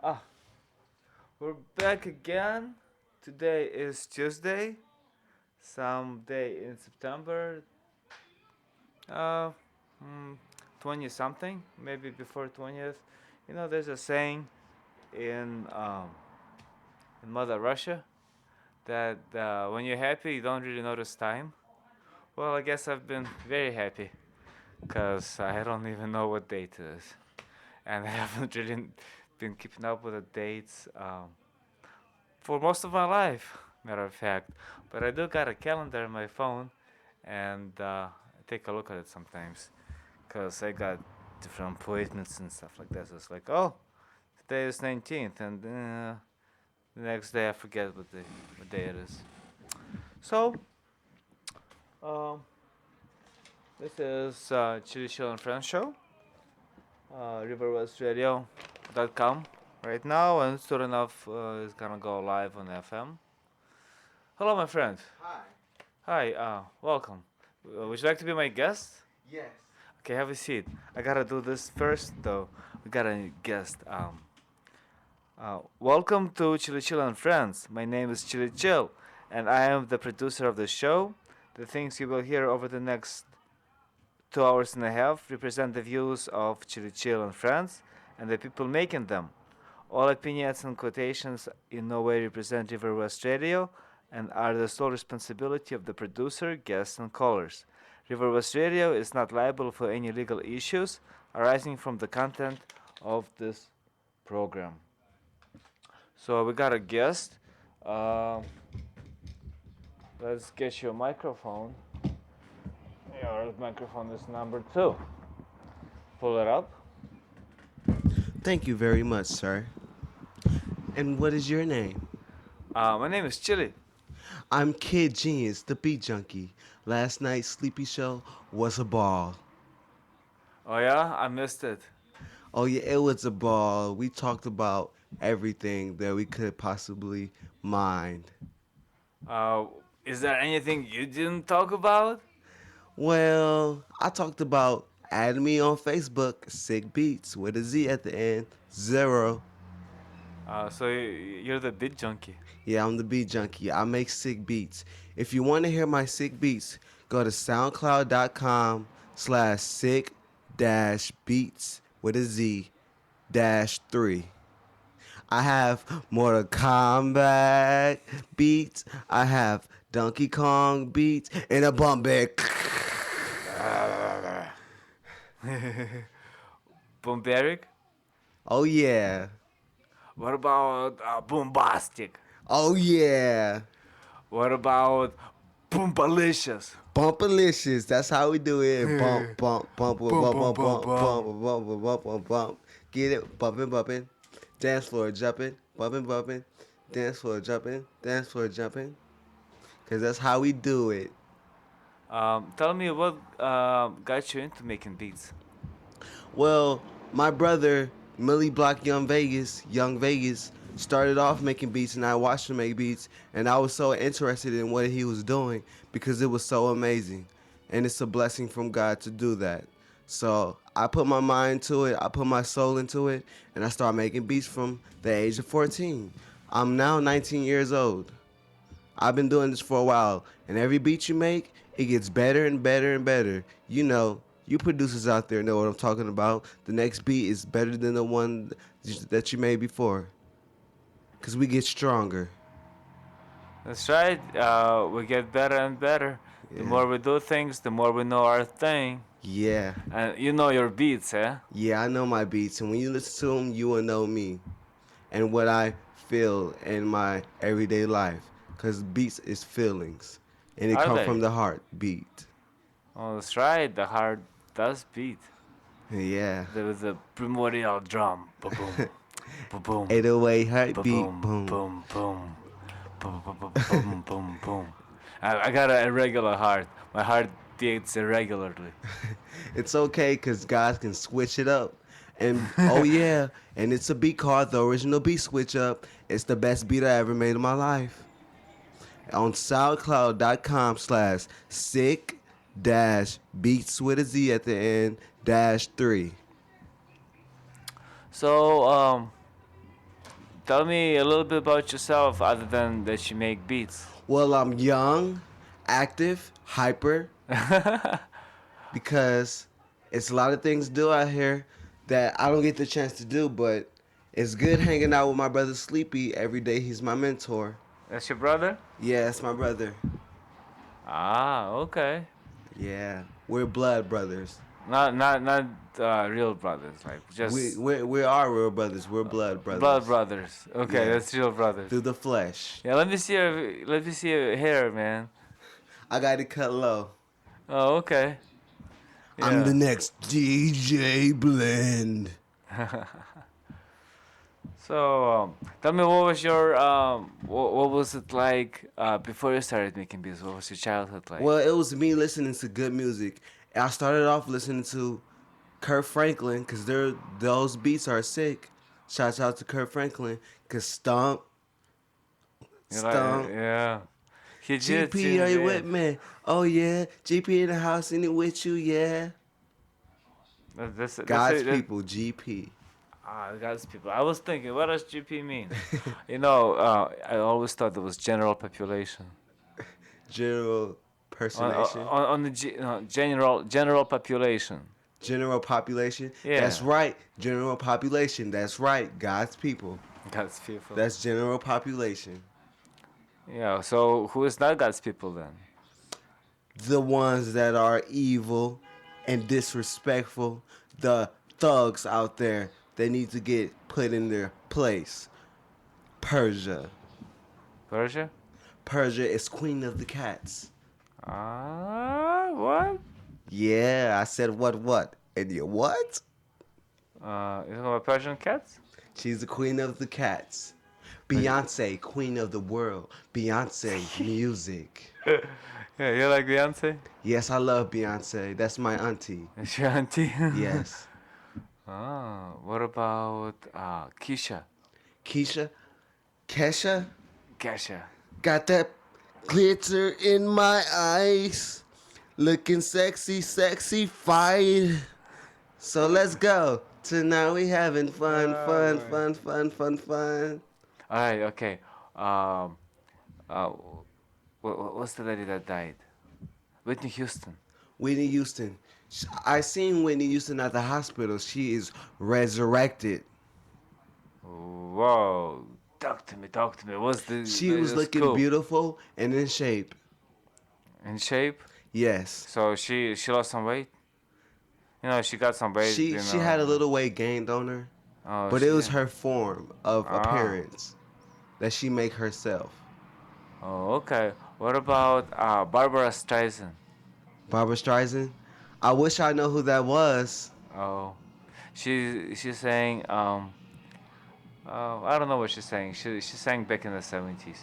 Ah, we're back again. Today is Tuesday, some day in September, uh, mm, 20 something, maybe before 20th. There's a saying in Mother Russia that when you're happy, you don't really notice time. Well, I guess I've been very happy because I don't even know what date it is, and I haven't really been keeping up with the dates. For most of my life, matter of fact. But I do got a calendar on my phone, and I take a look at it sometimes, cause I got different appointments and stuff like that. So it's like, oh, today is 19th, and the next day I forget what day it is. So, um, this is Chili Chill and Friends show, riverwestradio.com right now, and soon enough is gonna go live on FM. Hello, my friend. Hi. Hi, welcome. Would you like to be my guest? Yes. Okay, have a seat. I gotta do this first, though. We got a guest. Welcome to Chili Chill and Friends. My name is Chili Chill, and I am the producer of the show. The things you will hear over the next 2 hours and a half represent the views of Chili Chill and Friends and the people making them. All opinions and quotations in no way represent River West Radio and are the sole responsibility of the producer, guests, and callers. River West Radio is not liable for any legal issues arising from the content of this program. So we got a guest. Uh, let's get you a microphone. Your microphone is number 2. Pull it up. Thank you very much, sir. And what is your name? My name is Chili. I'm Kid Genius, the beat junkie. Last night's sleepy show was a ball. Oh yeah, I missed it. Oh yeah, it was a ball. We talked about everything that we could possibly mind. Uh, is there anything you didn't talk about? Well, I talked about add me on Facebook, Sick Beats with a Z at the end, zero. So you're the beat junkie. Yeah, I'm the beat junkie. I make sick beats. If you want to hear my sick beats, go to soundcloud.com/sick dash beats with a Z dash 3. I have Mortal Kombat beats. I have Donkey Kong beats and a bump back. Bomberic? Oh yeah. What about bombastic? Oh yeah. What about boompalicious? Bumpalicious. That's how we do it. Bump, bump, bump, bump, Boom, bump, boom, bump, boom, bump, boom. bump, bump, bump, bump, bump. Get it, bumping, bumping. Dance floor jumping, bumping, bumping. Dance floor jumping, dance floor jumping. Cause that's how we do it. Tell me what got you into making beats. Well, my brother Millie Block Young Vegas, started off making beats, and I watched him make beats, and I was so interested in what he was doing because it was so amazing, and it's a blessing from God to do that. So I put my mind to it, I put my soul into it, and I started making beats from the age of 14. I'm now 19 years old. I've been doing this for a while, and every beat you make, it gets better and better and better. You producers out there know what I'm talking about. The next beat is better than the one that you made before, cause we get stronger. That's right. We get better and better. The Yeah, more we do things, the more we know our thing. yeah, And you know your beats, eh? yeah. I know my beats, and when you listen to them, you will know me and what I feel in my everyday life. Cause beats is feelings, and it Are come they? from the heart. Beat. Oh, that's right. The heart does beat. Yeah. There is a primordial drum. Ba boom, ba boom, 808 ba heartbeat. boom, Boom. boom, boom, boom, boom, boom, boom, boom. I got a irregular heart. My heart beats irregularly. It's okay because guys can switch it up. And oh yeah, and it's a beat called the original beat switch up. It's the best beat I ever made in my life. On SoundCloud.com/sick dash beats with a Z at the end dash 3. So, Tell me a little bit about yourself, other than that you make beats. Well, I'm young, active, hyper, because it's a lot of things to do out here that I don't get the chance to do, but it's good hanging out with my brother Sleepy every day. He's my mentor. That's your brother? Yeah, that's my brother. Ah, okay. Yeah, we're blood brothers. Not real brothers, like We just we are real brothers. We're blood brothers. blood brothers. Okay, Yeah. that's real brothers. Through the flesh. Yeah, let me see your hair, man. I got it cut low. Oh, okay. I'm the Yeah. next DJ Blend. So, tell me, what was it like before you started making beats? What was your childhood like? Well, it was me listening to good music. I started off listening to Kurt Franklin because those beats are sick. Shout out to Kurt Franklin because Stomp, You're like, Stomp. yeah. He did GP, are you yeah. with me? Oh yeah, GP in the house, in it with you, yeah. God's people, GP. God's people. I was thinking, what does GP mean? I always thought it was general population. General personation. On the general population. General population. Yeah. That's right. General population. That's right. God's people. God's people. That's general population. Yeah. So who is not God's people then? The ones that are evil and disrespectful, the thugs out there, they need to get put in their place. Persia. Persia? Persia is queen of the cats. What? Yeah, I said what? And you what? You talking about Persian cats? She's the queen of the cats. Beyonce, queen of the world. Beyonce, music. Yeah, you like Beyonce? Yes, I love Beyonce. That's my auntie. Is your auntie? Yes. What about Keisha? Kesha? Kesha. Got that glitter in my eyes. Looking sexy, sexy fight. So let's go. Tonight we having fun. All right, okay. What's the lady that died? Whitney Houston. Whitney Houston. I seen Whitney Houston at the hospital. She is resurrected. Whoa. Talk to me. She was looking cool. beautiful and in shape. In shape? Yes. So she lost some weight? She got some weight. She had a little weight gained on her. Oh, But it was her form of Ah. appearance that she make herself. Oh, okay. What about Barbara Streisand? Barbara Streisand. I wish I know who that was. Oh, she's saying I don't know what she's saying. She sang back in the 70s.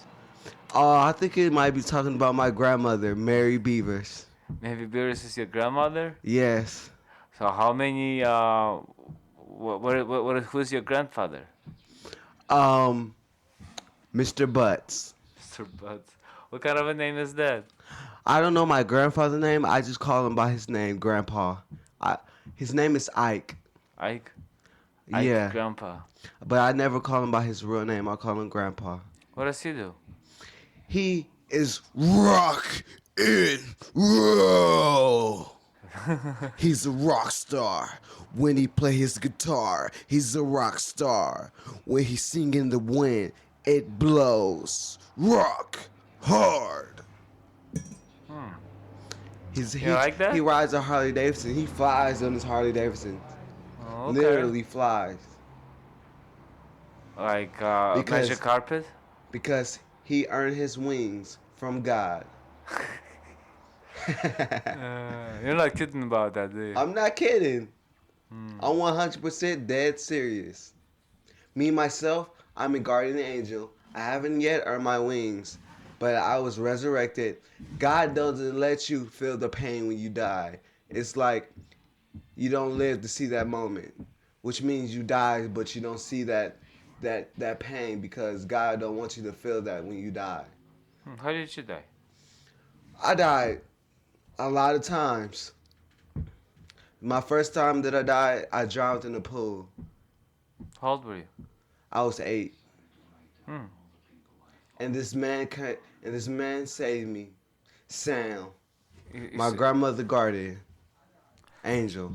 Oh, I think it might be talking about my grandmother, Mary Beavers. Maybe Beerus is your grandmother. Yes. So how many? Who's your grandfather? Mr. Butts. Mr. Butts. What kind of a name is that? I don't know my grandfather's name. I just call him by his name, Grandpa. His name is Ike. Ike. Yeah. Grandpa. But I never call him by his real name. I call him Grandpa. What does he do? He is rock and roll. He's a rock star. When he play his guitar, he's a rock star. When he sing in the wind, it blows. Rock hard. You like that? He rides a Harley Davidson. He flies on his Harley Davidson. Oh, okay. Literally flies. Like Because- Magic Carpet. Because he earned his wings from God. You're not kidding about that, do you? I'm not kidding. I'm 100% dead serious. Me, myself, I'm a guardian angel. I haven't yet earned my wings, but I was resurrected. God doesn't let you feel the pain when you die. It's like you don't live to see that moment, which means you die, but you don't see that pain because God don't want you to feel that when you die. How did you die? I died a lot of times. My first time that I died, I drowned in the pool. How old were you? I was 8. Hmm. And this man saved me. Sam, You my grandmother guardian, angel,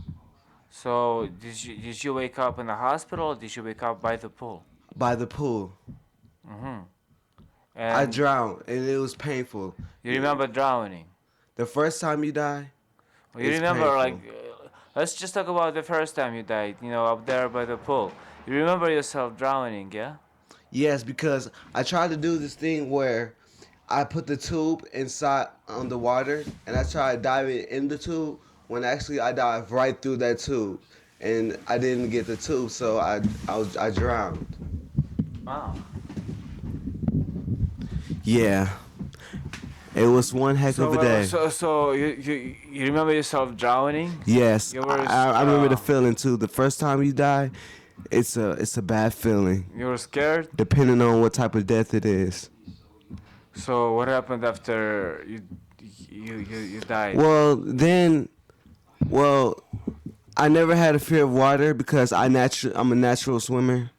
so did you wake up in the hospital or did you wake up by the pool? by the pool. Mm-hmm. I And drowned and it was painful. you remember drowning? The first time you die, Well, you it's remember like painful. let's just talk about the first time you died. You know, up there by the pool. You remember yourself drowning, yeah? Yes, because I tried to do this thing where I put the tube inside on the water and I tried diving in the tube when actually I dived right through that tube and I didn't get the tube, so I drowned. Wow. Yeah, it was one heck of a day. So you remember yourself drowning? Yes, You were I remember the feeling too. The first time you die, it's a bad feeling, you were scared. depending on what type of death it is. So what happened after you died? Well, then, well, I never had a fear of water because I'm a natural swimmer.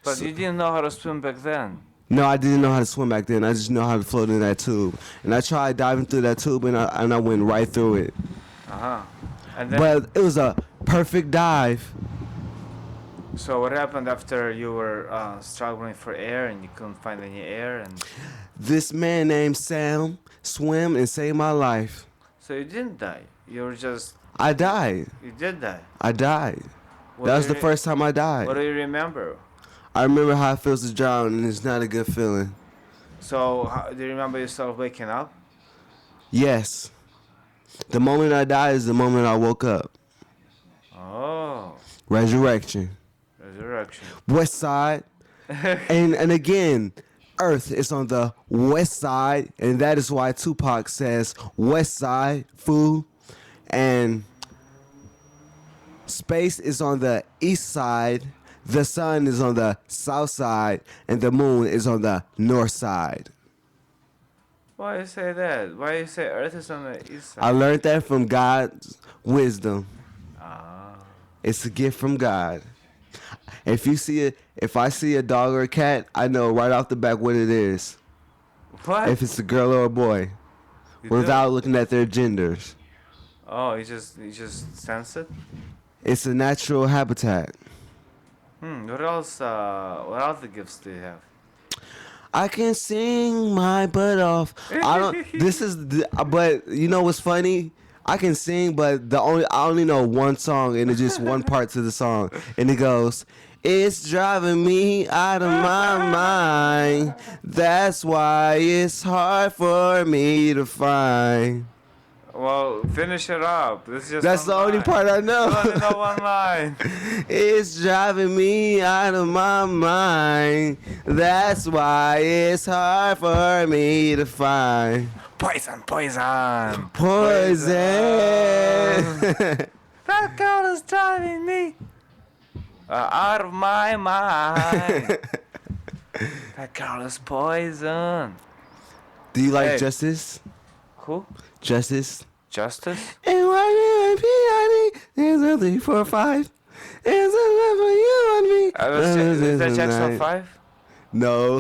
But you didn't know how to swim back then. No, I didn't know how to swim back then. I just know how to float in that tube. And I tried diving through that tube and I went right through it. Uh huh. And then But it was a perfect dive. so what happened after you were struggling for air and you couldn't find any air and This man named Sam swam and saved my life. so you didn't die. You were just I died. you did die. I died. What That do was you the first time I What died. do you remember? I remember how it feels to drown and it's not a good feeling. So do you remember yourself waking up? Yes. The moment I died is the moment I woke up. Oh, Resurrection. resurrection. West side. And again, Earth is on the west side, and that is why Tupac says West Side fool, and space is on the east side, the sun is on the south side, and the moon is on the north side. Why you say that? Why you say Earth is on the east I side? learned that from God's wisdom. Ah. It's a gift from God. If I see a dog or a cat, I know right off the back what it is. What? If it's a girl or a boy, You do? without looking at their genders. Oh, you just sense it. It's a natural habitat. What else? What other gifts do you have? I can sing my butt off. I don't. This is. But you know what's funny? I can sing, but I only know one song, and it's just one part to the song, and it goes. It's driving me out of my mind. That's why it's hard for me to find. Well, finish it up. This is just That's one the only line. part I You only know. know one line. It's driving me out of my mind. That's why it's hard for me to find. Poison, poison. Poison. That girl is driving me out of my mind. That girl is poison. Do you like Hey. Justice? Who? Justice? Justice? And why did I There's a 3, 4, 5. There's a love for you and me. Is that Jackson 5? No.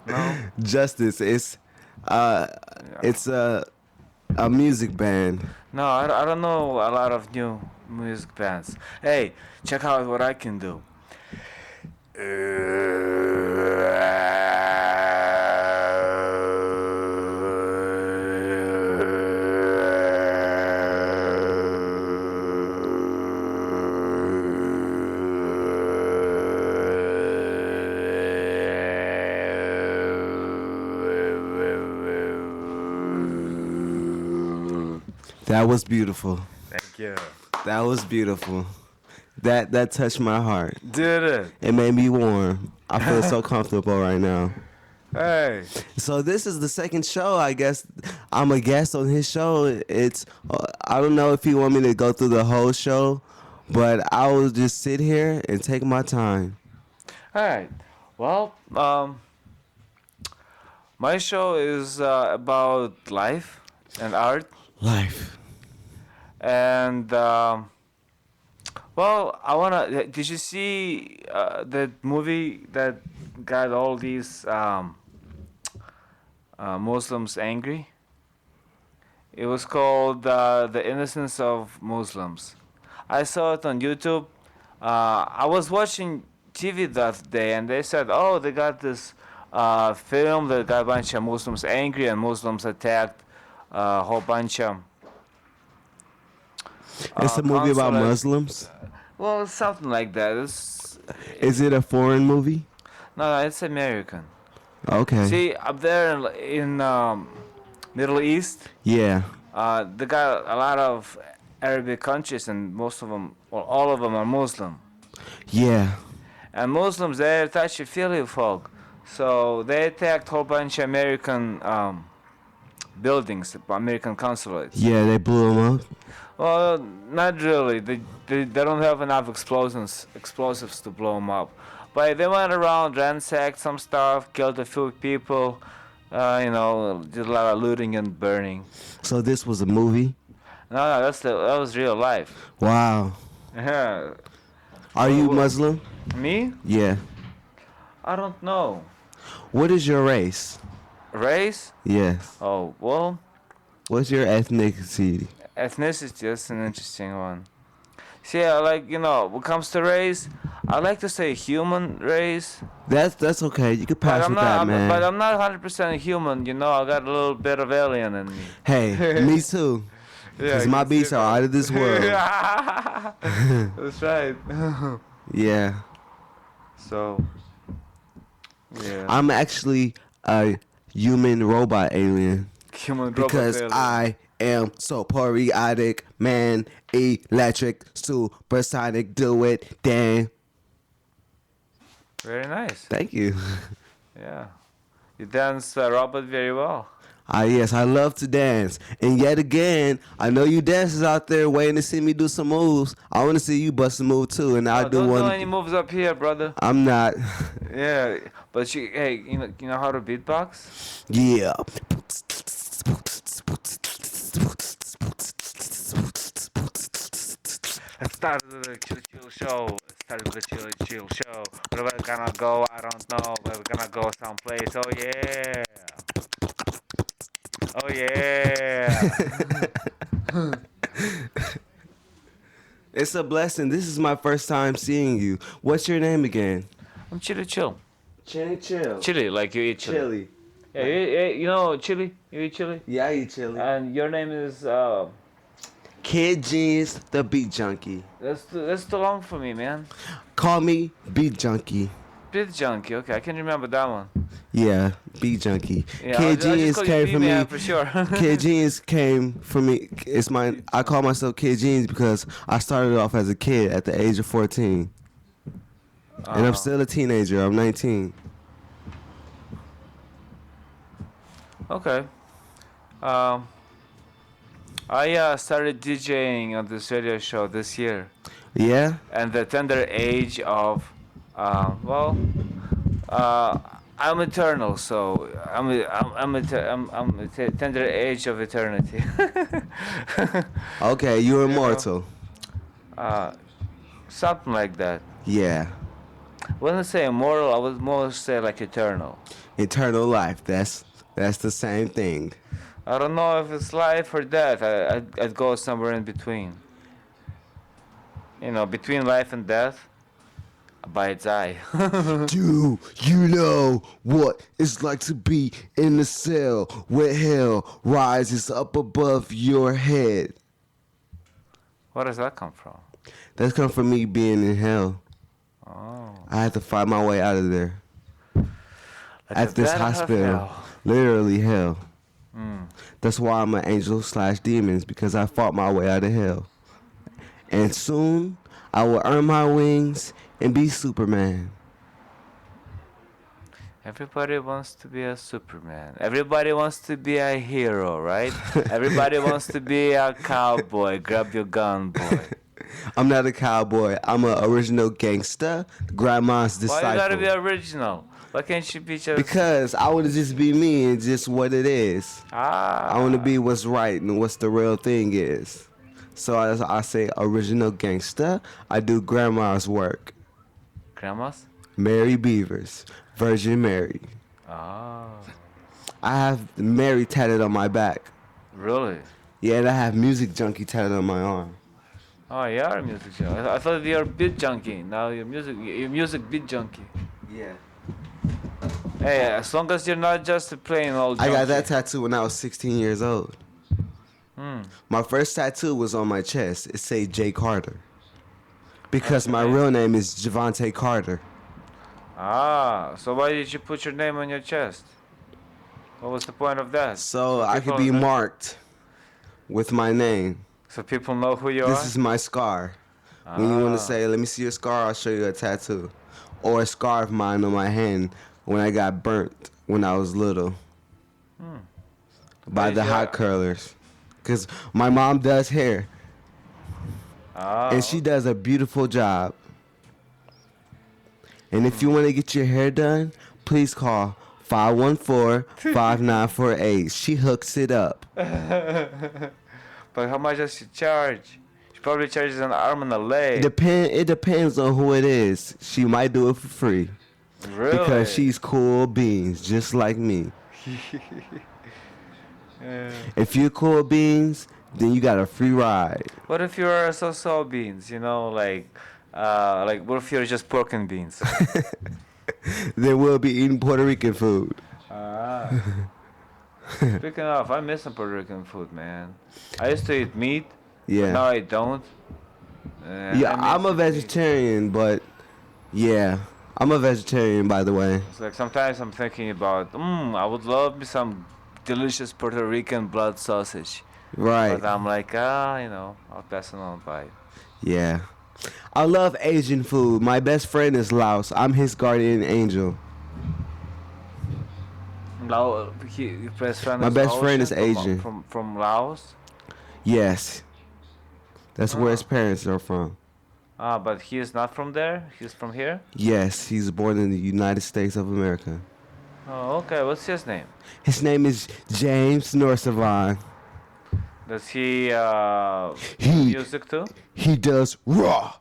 No. Justice. It's a music band. No, I don't know a lot of new music bands. Hey, check out what I can do. That was beautiful. Thank you. That was beautiful. That touched my heart. Did it? It made me warm. I feel so comfortable right now. Hey. So this is the second show. I guess I'm a guest on his show. It's I don't know if you want me to go through the whole show, but I will just sit here and take my time. All right. Well, my show is about life and art, Life. and Well, I wanna. Did you see that movie that got all these Muslims angry? It was called "The Innocence of Muslims." I saw it on YouTube. I was watching TV the other day, and they said, "Oh, they got this film that got a bunch of Muslims angry, and Muslims attacked a whole bunch of It's a movie about consulate." Muslims. Well, something like that. Is it a foreign movie? No, it's American. Okay. See, up there in Middle East, Yeah. they got a lot of Arabic countries, and most of them, well, all of them are Muslim. Yeah. And Muslims, they're touchy-feely folk. So they attacked a whole bunch of American buildings, American consulates. Yeah, they blew him up. Well, not really. They don't have enough explosives to blow them up. But they went around, ransacked some stuff, killed a few people, did a lot of looting and burning. So this was a movie? No, that was real life. Wow. Yeah. Are you Well, Muslim? Me? Yeah. I don't know. What is your race? Race? Yes. Oh, well, What's your ethnicity? ethnicity, that's an interesting one. See, I like, when it comes to race, I like to say human race. That's okay. You can But pass I'm with not, that, man. but I'm not 100% human, I got a little bit of alien in me. Hey, me too. Because my beats are out of this world. That's right. Yeah. So, yeah. I'm actually a human robot alien. Human robot Because alien. I am so periodic, man, electric, supersonic, do it, damn. Very nice. Thank you. Yeah. You dance robot very well. Yes, I love to dance. And yet again, I know you dancers out there waiting to see me do some moves. I want to see you bust a move too, and I'll do Don't one. do any moves up here, brother. I'm not. Yeah, but hey, you know how to beatbox? Yeah. Let's start the chill show. Let's start the chill show. Where we're gonna go, I don't know. But we're gonna go someplace. Oh yeah. Oh yeah. It's a blessing. This is my first time seeing you. What's your name again? I'm chili chill. Chili Chill. Chili, like you eat chili. Chili. Yeah, you know chili? You eat chili? Yeah, I eat chili. And your name is Kid Genius, the beat junkie. that's too long for me, man. Call me beat junkie. Beat junkie. Okay, I can remember that one. Yeah, beat junkie. Yeah, Kid I'll just Genius call you came from B-Man me. for sure. Kid Genius came from me. It's my. I call myself Kid Genius because I started off as a kid at the age of 14, and I'm still a teenager. I'm 19. Okay. I started DJing on this radio show this year, Yeah. and the tender age of, I'm eternal, so I'm a tender age of eternity. Okay, you're know. immortal. Something like that. Yeah. When I say immortal, I would more say like eternal. Eternal life. That's the same thing. I don't know if it's life or death. I'd go somewhere in between. Between life and death, abides I. Do you know what it's like to be in a cell where hell rises up above your head? Where does that come from? That's come from me being in hell. Oh. I had to fight my way out of there. Like At the this bed of hospital. hell. Literally hell. Mm. That's why I'm an angel/demons, because I fought my way out of hell. And soon I will earn my wings and be Superman. Everybody wants to be a Superman. Everybody wants to be a hero, right? Everybody wants to be a cowboy. Grab your gun, boy. I'm not a cowboy. I'm an original gangster, grandma's disciple. Why you gotta be original? Why can't you be just... Because I want to just be me and just what it is. I want to be what's right and what's the real thing is. So I say original gangsta. I do grandma's work. Grandmas? Mary Beavers, Virgin Mary. Oh, I have Mary tatted on my back. really? Yeah, and I have Music Junkie tatted on my arm. Oh, you are a music junkie. I thought you were beat junkie. Now you're music beat junkie. Yeah. Hey, as long as you're not just a plain old I got that junkie. tattoo when I was 16 years old. Hmm. My first tattoo was on my chest. It said Jay Carter. What's Because your my name? real name is Javante Carter. Ah, so why did you put your name on your chest? What was the point of that? So I could be marked with my name. So people know who you This are? is my scar. When you want to Ah. say, let me see your scar, I'll show you a tattoo. Or a scar of mine on my hand when I got burnt when I was little Hmm. by Why the did hot you? curlers. Because my mom does hair and Ah. she does a beautiful job. And if you Hmm. want to get your hair done, please call 514-5948. She hooks it up. But how much does she charge? She probably charges an arm and a leg. It depends on who it is. She might do it for free because Really? she's cool beans, just like me. Yeah. If you're cool beans, then you got a free ride. What if you're so beans? Like what if you're just pork and beans? Then we'll be eating Puerto Rican food. Ah. Speaking of, I miss some Puerto Rican food, man. I used to eat meat, but Yeah. now I don't. Yeah, I I'm miss a it meat. vegetarian, but yeah, I'm a vegetarian, by the way. It's like sometimes I'm thinking about, I would love me some delicious Puerto Rican blood sausage. Right. But I'm like, I'll pass it on by. Yeah. I love Asian food. My best friend is Laos. I'm his guardian angel. His best friend My is best friend Laotian is Asian. from Laos. Yes. That's where his Oh. parents are from. But he is not from there. He's from here. Yes, he's born in the United States of America. Oh, okay. What's his name? His name is James Norsavan. Does he do He music too? he does raw.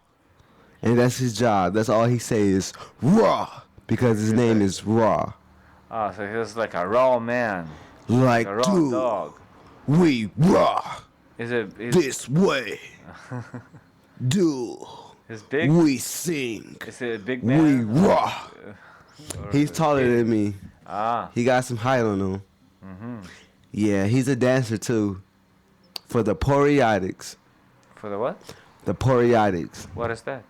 And that's his job. That's all he says, raw. Because his He's name like, is Raw. so he's like a raw man, like a Like, raw dude, dog. we raw Is this way. Dude, is big? we sing. Is he a big We man? raw. Or He's taller skinny? than me. Ah. He got some height on him. Mhm. Yeah, he's a dancer too. For the Poriotics. For the what? The Poriotics. What is that?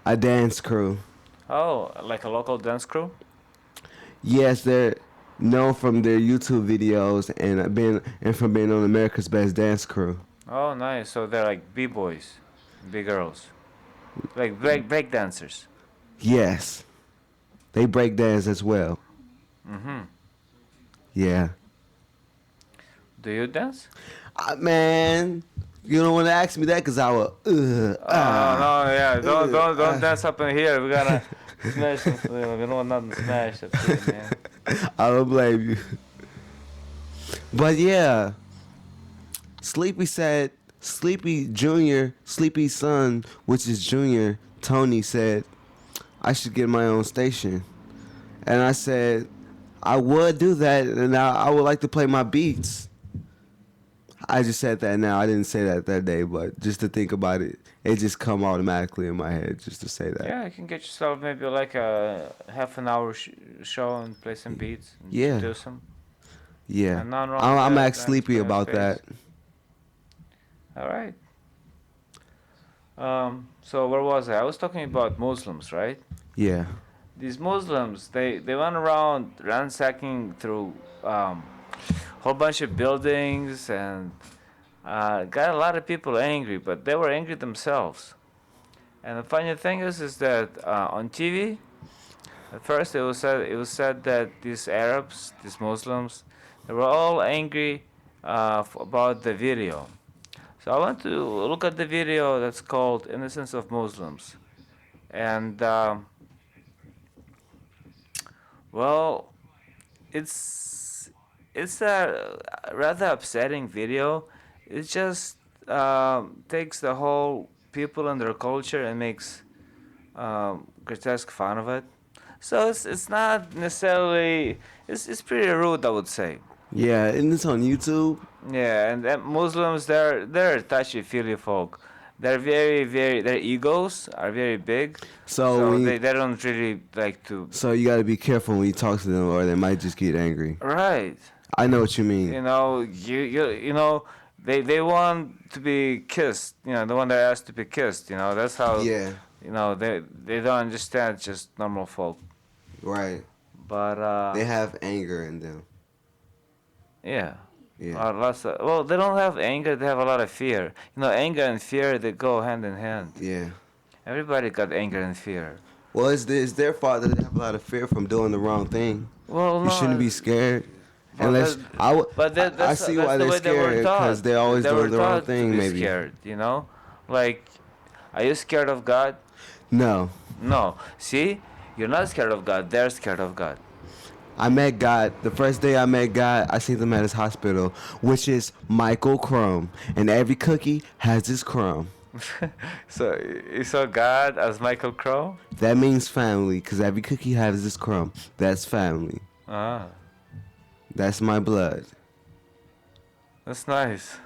A dance crew. Oh, like a local dance crew? Yes, they're known from their YouTube videos and from being on America's Best Dance Crew. Oh, nice. So they're like b-boys, b-girls, like break dancers. Yes. They break dance as well. Mhm. Yeah. Do you dance? Man, you don't want to ask me that because I will. No, yeah. Don't dance up in here. We gotta smash some. We don't want nothing smashed up here, man. I don't blame you. But yeah, Sleepy Junior, Sleepy's son, which is Junior, Tony said, I should get my own station. And I said, I would do that, and I would like to play my beats. I just said that now. I didn't say that day, but just to think about it, it just come automatically in my head just to say that. Yeah, you can get yourself maybe like a half an hour show and play some beats and Yeah. do some. Yeah. And nothing wrong I'm with that. ask Sleepy about that. All right. So where was I? I was talking about Muslims, right? Yeah. These Muslims, they went around ransacking through whole bunch of buildings and got a lot of people angry, but they were angry themselves. And the funny thing is that on TV, at first it was said that these Arabs, these Muslims, they were all angry about the video. So I went to look at the video that's called "Innocence of Muslims," and well, it's a rather upsetting video. It's just takes the whole people and their culture and makes grotesque fun of it. So it's not necessarily it's pretty rude, I would say. Yeah, and it's on YouTube. Yeah, and Muslims they're touchy feely folk. They're very their egos are very big, So so when they don't really like to. so you got to be careful when you talk to them, or they might just get angry. Right. I know what you mean. You know they want to be kissed. They want their ass to be kissed. That's how. Yeah, They don't understand just normal folk. right. But They have anger in them. yeah. Yeah. Well, they don't have anger. They have a lot of fear. Anger and fear they go hand in hand. Yeah. Everybody got anger and fear. Well, it's their fault that they have a lot of fear from doing the wrong thing. Well, You no. shouldn't be scared. Well, Unless I that's see that's why the they're way they were scared taught. because they're always They were doing the wrong taught to thing. be Maybe. scared. Like, are you scared of God? No, No. See, you're not scared of God. They're scared of God. I met God. The first day I met God, I seen him at his hospital, which is Michael Crumb, and every cookie has his crumb. So you saw God as Michael Crow? That means family, cause every cookie has his crumb. That's family. Ah, That's my blood. that's nice.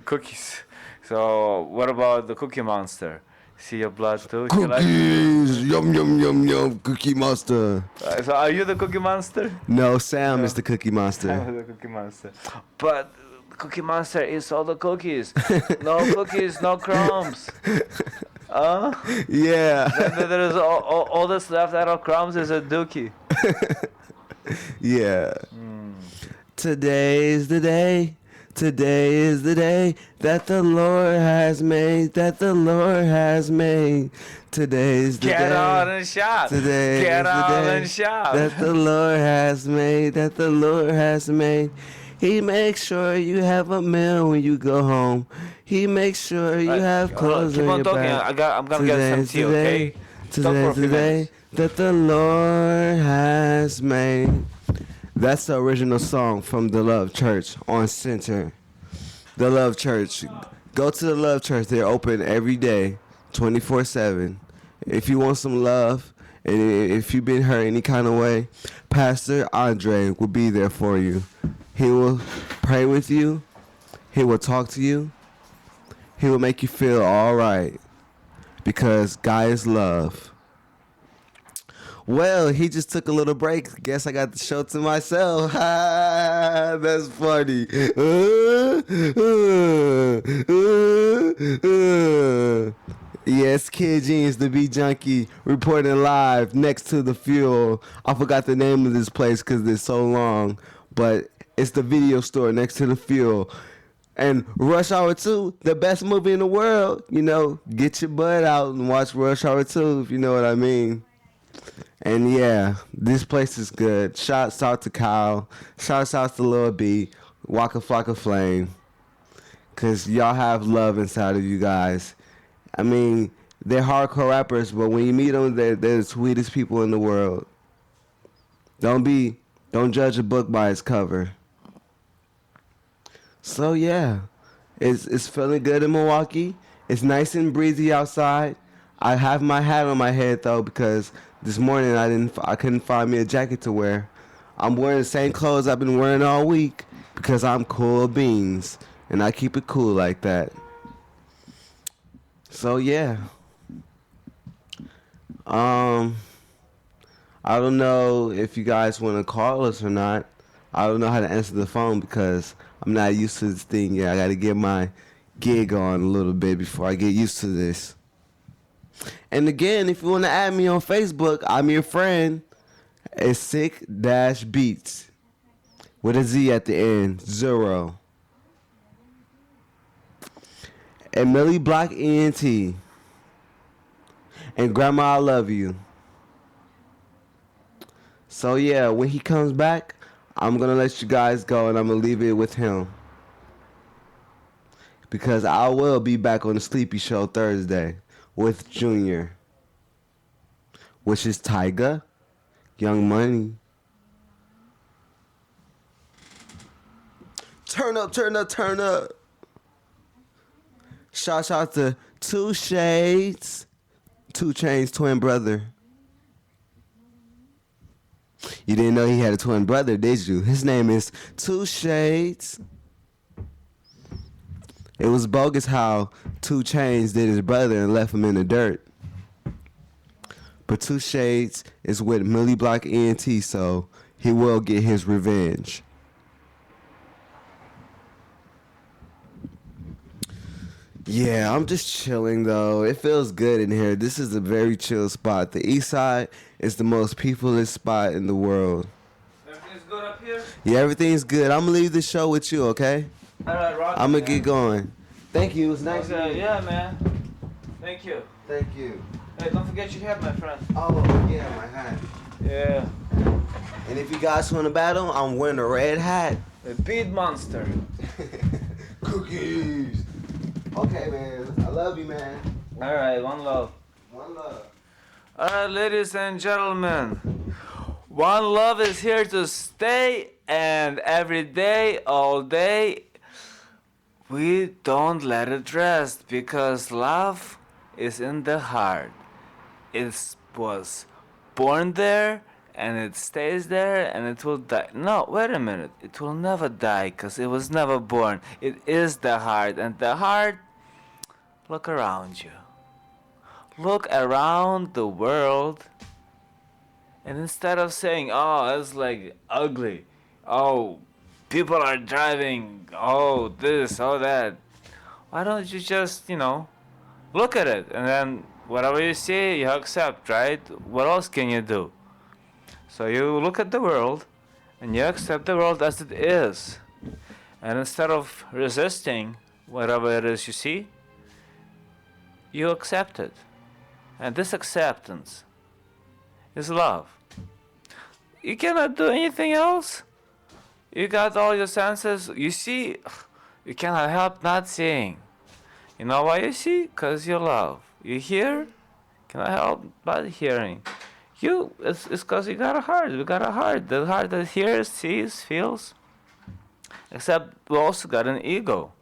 Cookies. So what about the Cookie Monster? See your blood too? You like- Cookies, yum yum yum yum. Cookie Monster. So are you the Cookie Monster? No, Sam No. is the Cookie Monster. I'm the Cookie Monster. But the Cookie Monster eats all the cookies. No cookies, no crumbs. Yeah, Then there is all that's left out of crumbs is a dookie. yeah. Today is the day. Today is the day that the Lord has made. That the Lord has made. Today is the Get day. out and shop. Today Get is the out day and shop. that the Lord has made. That the Lord has made. He makes sure you have a meal when you go home. He makes sure you have clothes Keep on on your talking. back. I'm gonna get some Today's tea, the day. okay? Talk for a Today's few the day minutes. that the Lord has made. That's the original song from the Love Church on Center. The Love Church. Go to the Love Church. They're open every day, 24/7. If you want some love, and if you've been hurt any kind of way, Pastor Andre will be there for you. He will pray with you. He will talk to you. He will make you feel all right because God is love. Well, he just took a little break. Guess I got the show to myself. That's funny. Yes, Kid Genius, the Beat Junkie, reporting live next to the Fuel. I forgot the name of this place because it's so long, but it's the video store next to the Fuel. And Rush Hour 2, the best movie in the world. Get your butt out and watch Rush Hour 2, if you know what I mean. And yeah, this place is good. Shouts out to Kyle. Shouts out to Lil B. Waka Flocka Flame. Because y'all have love inside of you guys. I mean, they're hardcore rappers, but when you meet them, they're the sweetest people in the world. Don't judge a book by its cover. So yeah, it's feeling good in Milwaukee. It's nice and breezy outside. I have my hat on my head though because this morning I couldn't find me a jacket to wear. I'm wearing the same clothes I've been wearing all week because I'm cool beans and I keep it cool like that. So yeah. I don't know if you guys want to call us or not. I don't know how to answer the phone because I'm not used to this thing yet. I got to get my gig on a little bit before I get used to this. And again, if you want to add me on Facebook, I'm your friend. It's Sick-Beats with a Z at the end, 0. And Millie Block ENT. And Grandma, I love you. So yeah, when he comes back, I'm going to let you guys go and I'm going to leave it with him. Because I will be back on the Sleepy Show Thursday with Junior. Which is Tyga, Young Money. Turn up, turn up, turn up. Shout out to Two Shades, 2 Chainz twin brother. You didn't know he had a twin brother, did you? His name is Two Shades. It was bogus how 2 Chainz did his brother and left him in the dirt. But Two Shades is with Millie Block ENT, so he will get his revenge. Yeah, I'm just chilling though. It feels good in here. This is a very chill spot. The East Side is the most peopleless spot in the world. Everything's good up here? Yeah, everything's good. I'm gonna leave the show with you, okay? Alright, Roger. I'm gonna get going. Thank you. It was nice. Okay, yeah, man. Thank you. Thank you. Hey, don't forget your hat, my friend. Oh, yeah, my hat. Yeah. And if you guys want to battle, I'm wearing a red hat. The Beat Monster. Cookies. Okay, man. I love you, man. Alright, one love. One love. Alright, ladies and gentlemen. One love is here to stay, and every day, all day, we don't let it rest because love is in the heart. It was born there and it stays there and it will die. No, wait a minute. It will never die because it was never born. It is the heart, and the heart, look around you. Look around the world, and instead of saying, oh, it's like ugly, oh, people are driving, oh, this, oh, that, why don't you just, look at it, and then whatever you see, you accept, right? What else can you do? So you look at the world, and you accept the world as it is. And instead of resisting whatever it is you see, you accept it. And this acceptance is love. You cannot do anything else. You got all your senses. You see, you cannot help not seeing. You know why you see? Because you love. You hear? Cannot help but hearing. It's because you got a heart. We got a heart. The heart that hears, sees, feels. Except we also got an ego.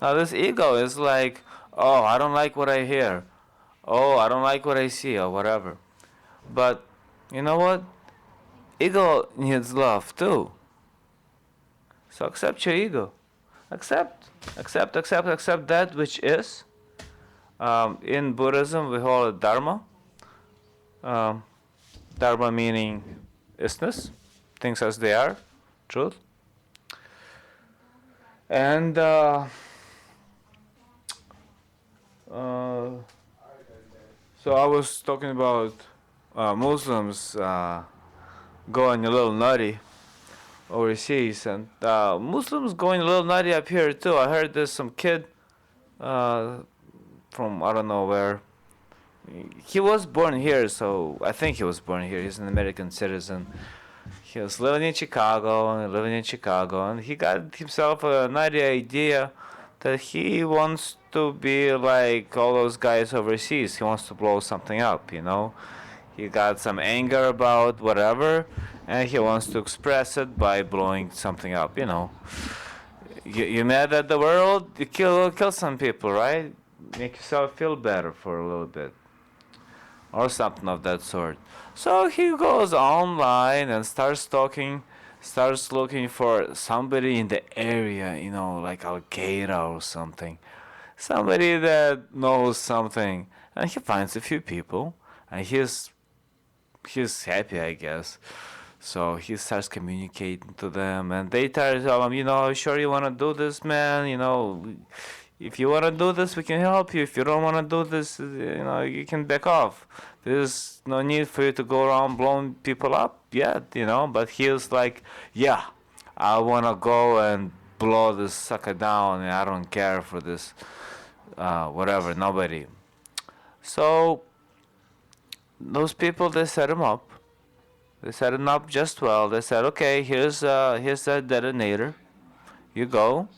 Now this ego is like, oh, I don't like what I hear. Oh, I don't like what I see, or whatever. But you know what? Ego needs love too. So accept your ego. Accept that which is. In Buddhism, we call it Dharma. Dharma meaning isness, things as they are, truth. And so I was talking about Muslims going a little nutty overseas, and Muslims going a little nutty up here too. I heard there's some kid from I don't know where. He was born here, so I think he was born here. He's an American citizen. He was living in Chicago, and he got himself a nutty idea that he wants to be like all those guys overseas. He wants to blow something up, He got some anger about whatever, and he wants to express it by blowing something up, You mad at the world? You kill some people, right? Make yourself feel better for a little bit. Or something of that sort. So he goes online and starts looking for somebody in the area, like Al Qaeda or something. Somebody that knows something. And he finds a few people, and he's happy, I guess. So he starts communicating to them, and they tell him, sure you want to do this, man? If you want to do this, we can help you. If you don't want to do this, you can back off. There's no need for you to go around blowing people up yet, But he was like, yeah, I want to go and blow this sucker down, and I don't care for this, whatever, nobody. So those people, they set him up. They set him up just well. They said, okay, here's a detonator. You go.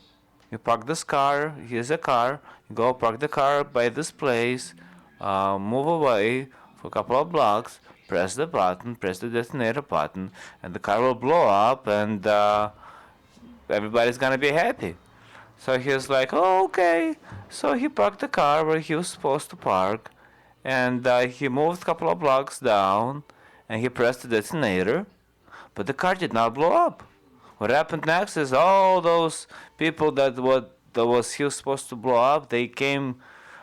You park this car. Here's a car. You go park the car by this place. Move away for a couple of blocks. Press the button. Press the detonator button, and the car will blow up, and everybody's gonna be happy. So he was like, oh, okay. So he parked the car where he was supposed to park, and he moved a couple of blocks down, and he pressed the detonator, but the car did not blow up. What happened next is all those people that he was supposed to blow up, they came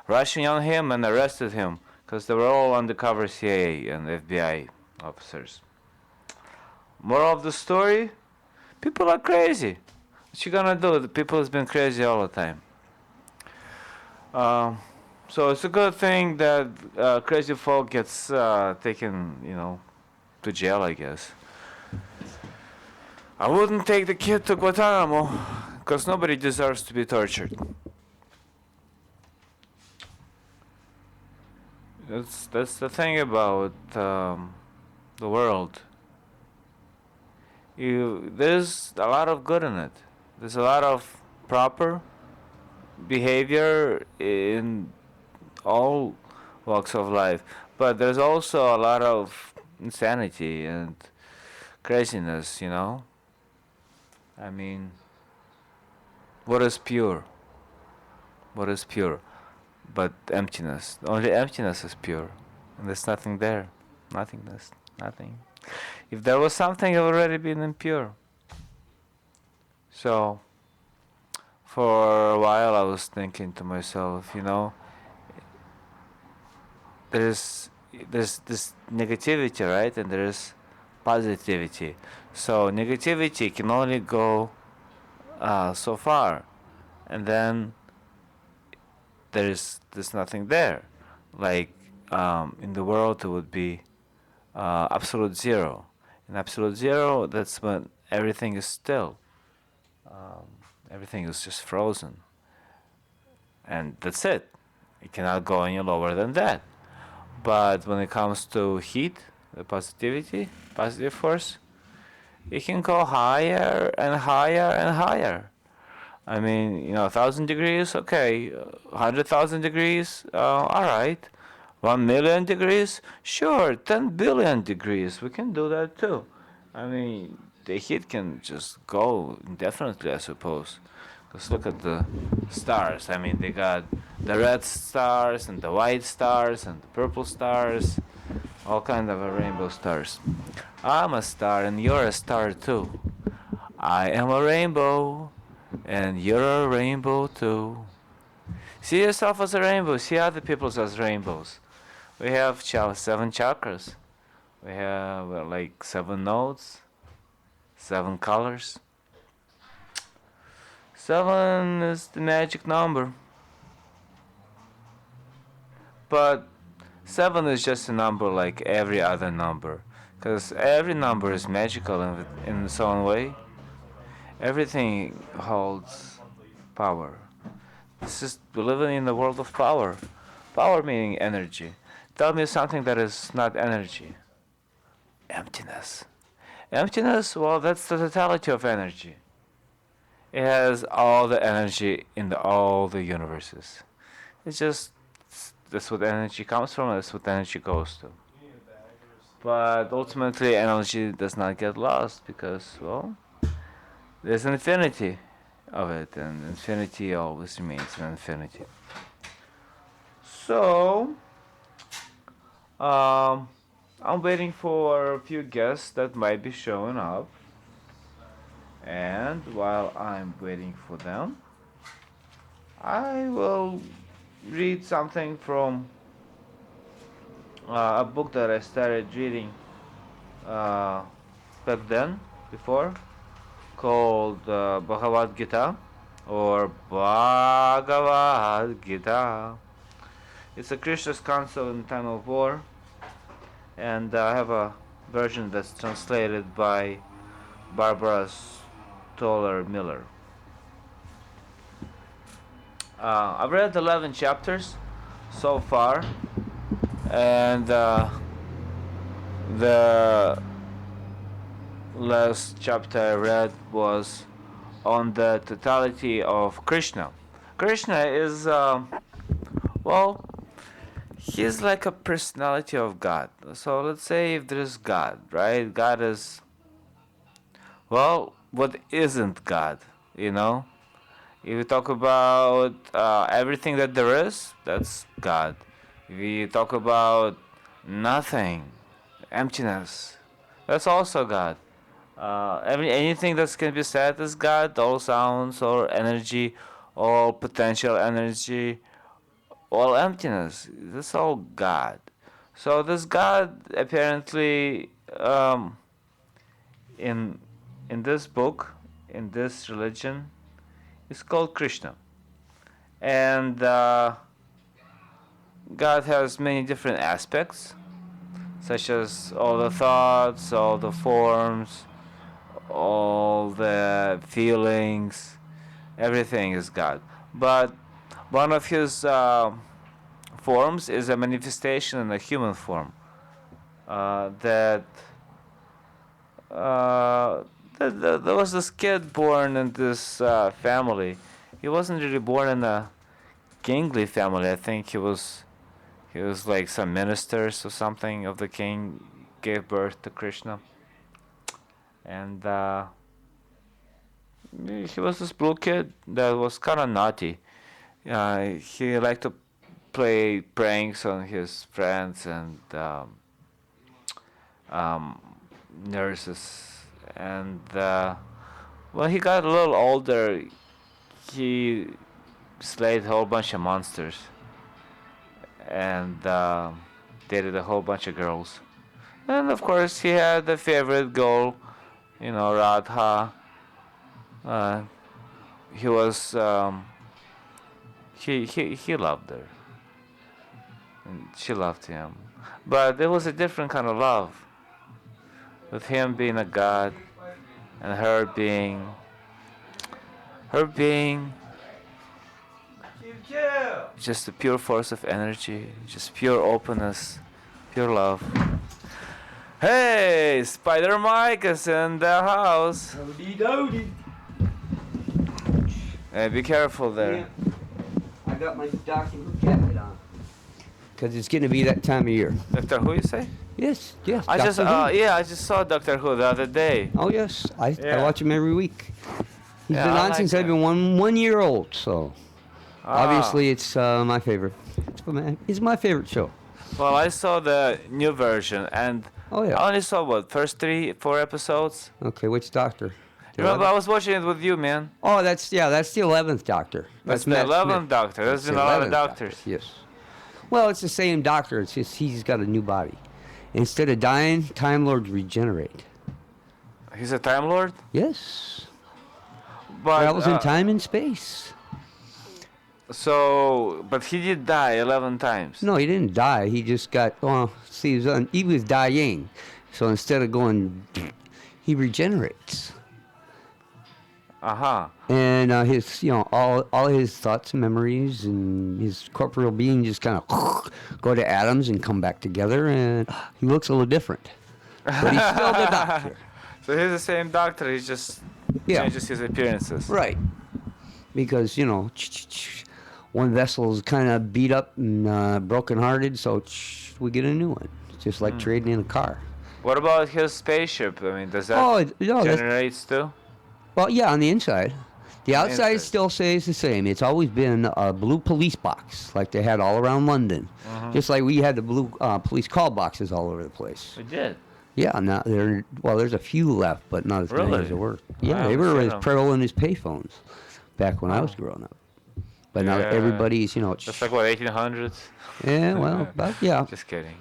rushing on him and arrested him because they were all undercover CIA and FBI officers. Moral of the story: people are crazy. What you gonna do? The people has been crazy all the time. Um, so it's a good thing that crazy folk gets taken, to jail, I guess. I wouldn't take the kid to Guantanamo, because nobody deserves to be tortured. That's the thing about the world. There's a lot of good in it. There's a lot of proper behavior in all walks of life, but there's also a lot of insanity and craziness. I mean, what is pure? What is pure? But emptiness. Only emptiness is pure, and there's nothing there. Nothingness. Nothing. If there was something, it would already been impure. So, for a while, I was thinking to myself, there's this negativity, right? And there's positivity. So negativity can only go so far, and then there's nothing there. Like in the world, it would be absolute zero. In absolute zero, that's when everything is still. Um, Everything is just frozen, and that's it. It cannot go any lower than that. But when it comes to heat, the positive force, it can go higher and higher and higher. I mean, 1,000 degrees, okay. 100,000 degrees, all right. 1 million degrees, sure. 10 billion degrees, we can do that too. I mean, the heat can just go indefinitely, I suppose. Because look at the stars. I mean, they got the red stars and the white stars and the purple stars, all kind of rainbow stars. I'm a star and you're a star too. I am a rainbow and you're a rainbow too. See yourself as a rainbow. See other people as rainbows. We have 7 chakras. We have like 7 notes, 7 colors. 7 is the magic number. But 7 is just a number like every other number. Because every number is magical in its own way. Everything holds power. We're living in the world of power. Power meaning energy. Tell me something that is not energy. Emptiness. Emptiness, well, that's the totality of energy. It has all the energy in all the universes. It's just, that's what energy comes from, that's what energy goes to. But ultimately, energy does not get lost because, well, there's an infinity of it, and infinity always remains an infinity. So, I'm waiting for a few guests that might be showing up. And while I'm waiting for them, I will read something from a book that I started reading back then, before, called Bhagavad Gita or Bhagavad Gita. It's a Krishna's counsel in time of war, and I have a version that's translated by Barbara Stoller Miller. I've read 11 chapters so far, and the last chapter I read was on the totality of Krishna. Krishna is, well, he's like a personality of God. So let's say if there's God, right? God is, well, what isn't God, If you talk about everything that there is, that's God. If you talk about nothing, emptiness, that's also God. Anything that can be said is God, all sounds, or energy, all potential energy, all emptiness, that's all God. So this God apparently in in this book, in this religion, is called Krishna. And God has many different aspects, such as all the thoughts, all the forms, all the feelings, everything is God. But one of his forms is a manifestation in a human form. That there was this kid born in this family. He wasn't really born in a kingly family. I think he was like some ministers or something of the king gave birth to Krishna, and he was this blue kid that was kind of naughty. He liked to play pranks on his friends and um, nurses. And when he got a little older, he slayed a whole bunch of monsters and dated a whole bunch of girls. And of course, he had a favorite girl, Radha. Uh, he was he loved her, and she loved him. But it was a different kind of love, with him being a god and her being just a pure force of energy, just pure openness, pure love. Hey, Spider Mike is in the house. Howdy doody. Hey, be careful there. Yeah. I got my Doctor Who jacket on. Because it's going to be that time of year. Doctor Who, you say? Yes, yes. I just Doctor Who. I just saw Doctor Who the other day. Oh, yes. I Yeah. watch him every week. He's Yeah, been I on like since I've that. been one year old, so Ah. obviously it's my favorite. It's my favorite show. Well, I saw the new version, and Oh, yeah. I only saw first 3-4 episodes. Okay, which Doctor? The Remember, I 11th? was watching it with you, man. Oh, that's the 11th Doctor. That's the Matt 11th Smith. Doctor. There's That's been the a lot of 11th doctors. Yes. Well, it's the same Doctor. It's just he's got a new body. Instead of dying, Time Lords regenerate. He's a Time Lord, Yes. but Travels in time and space. But he did die 11 times. No, he didn't die. He just got. Oh, see, he was dying. So instead of going, he regenerates. And his, all his thoughts and memories and his corporeal being just kind of go to atoms and come back together, and he looks a little different. But he's still the Doctor. So he's the same Doctor. He just Yeah. changes his appearances. Right. Because, one vessel is kind of beat up and broken-hearted, so we get a new one. It's just like trading in a car. What about his spaceship? I mean, does that Oh, no, that's, generates too? well, yeah, on the inside. The outside inside. still stays the same. It's always been a blue police box, like they had all around London. Just like we had the blue police call boxes all over the place. We did. Yeah, now there's a few left, but not as many Really? as there were. I Yeah, they haven't were seen as 'em. prevalent as payphones back when I was growing up. But now Yeah. everybody's, That's like what, 1800s? yeah, well, yeah. Just kidding.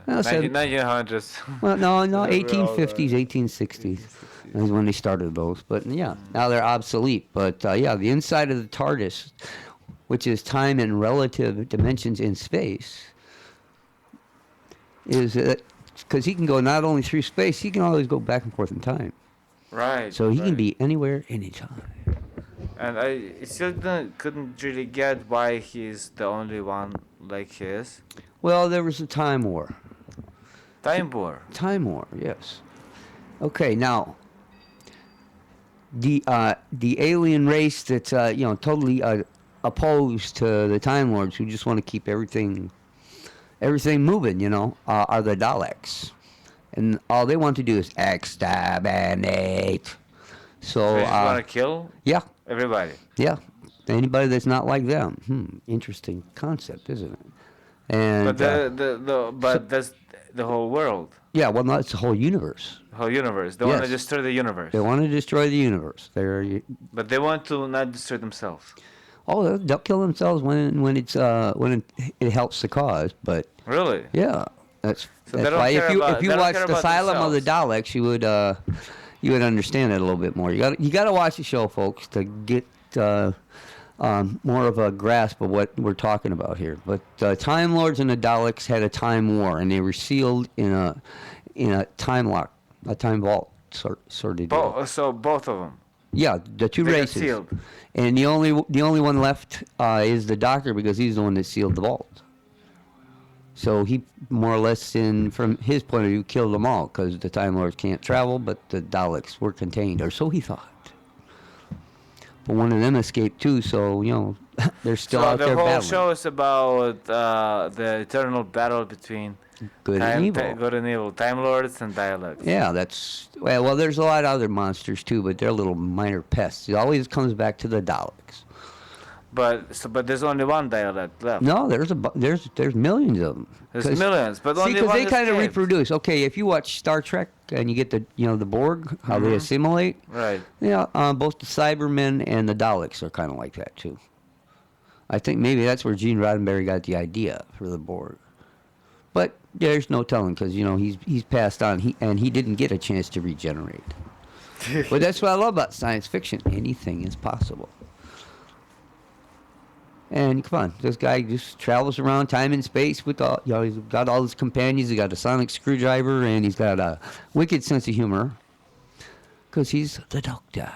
Well, Yeah. so- 1900s. Well, no, They were all, 1850s, 1860s is when they started those. But yeah, now they're obsolete. But yeah, the inside of the TARDIS, which is time and relative dimensions in space, is because he can go not only through space, he can always go back and forth in time. Right. So he can right. be anywhere, anytime. And I still couldn't really get why he's the only one like he is. Well, there was a time war. Time War. Time war, yes. Okay, now the alien race that's totally opposed to the Time Lords, who just want to keep everything moving, are the Daleks, and all they want to do is exterminate. So So you just want to kill? yeah, Everybody. Yeah, anybody that's not like them. Interesting concept, isn't it? And But but that's the whole world, yeah, well, no, it's the whole universe. the whole universe. They want to Yes. destroy the universe, They want to destroy the universe. but they want to not destroy themselves. Oh, they'll kill themselves when it helps the cause. But Really? yeah, that's So they that's don't why care if you about- if you they don't watched care about Asylum of the themselves. Daleks, you would understand it a little bit more. You got to watch the show, folks, to get more of a grasp of what we're talking about here. But Time Lords and the Daleks had a time war, and they were sealed in a time lock, a time vault sort of deal. So both of them. Yeah, the two They got races. sealed. And the only one left is the Doctor, because he's the one that sealed the vault. So he more or less, from his point of view, killed them all, because the Time Lords can't travel, but the Daleks were contained, or so he thought. But one of them escaped too, so they're still So out the there whole battling. show is about the eternal battle between Good and evil. good and evil, Time Lords and Dialects. Yeah, that's well. There's a lot of other monsters too, but they're little minor pests. It always comes back to the Daleks. But there's only one dialect left. No, there's millions of them. There's millions, but See, only because one they kind of escaped. reproduce. Okay, if you watch Star Trek and you get the Borg, how they assimilate. Right. Yeah, both the Cybermen and the Daleks are kind of like that too. I think maybe that's where Gene Roddenberry got the idea for the Borg. But there's no telling, because he's passed on. He didn't get a chance to regenerate. But that's what I love about science fiction. Anything is possible. And come on, this guy just travels around time and space with all, he's got all his companions. He's got a sonic screwdriver, and he's got a wicked sense of humor, because he's the Doctor.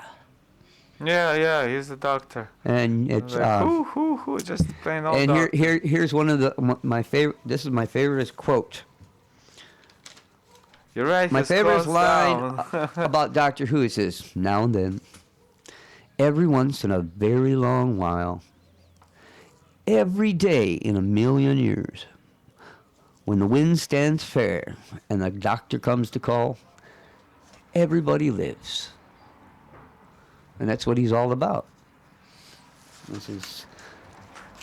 Yeah, he's the Doctor. And it's Like, who, just plain old and Doctor. here's one of my favorite. This is my favorite quote. You're right. My his favorite clothes line down. about Doctor Who is this: now and then, every once in a very long while, every day in a million years, when the wind stands fair and the doctor comes to call, everybody lives. And that's what he's all about. This is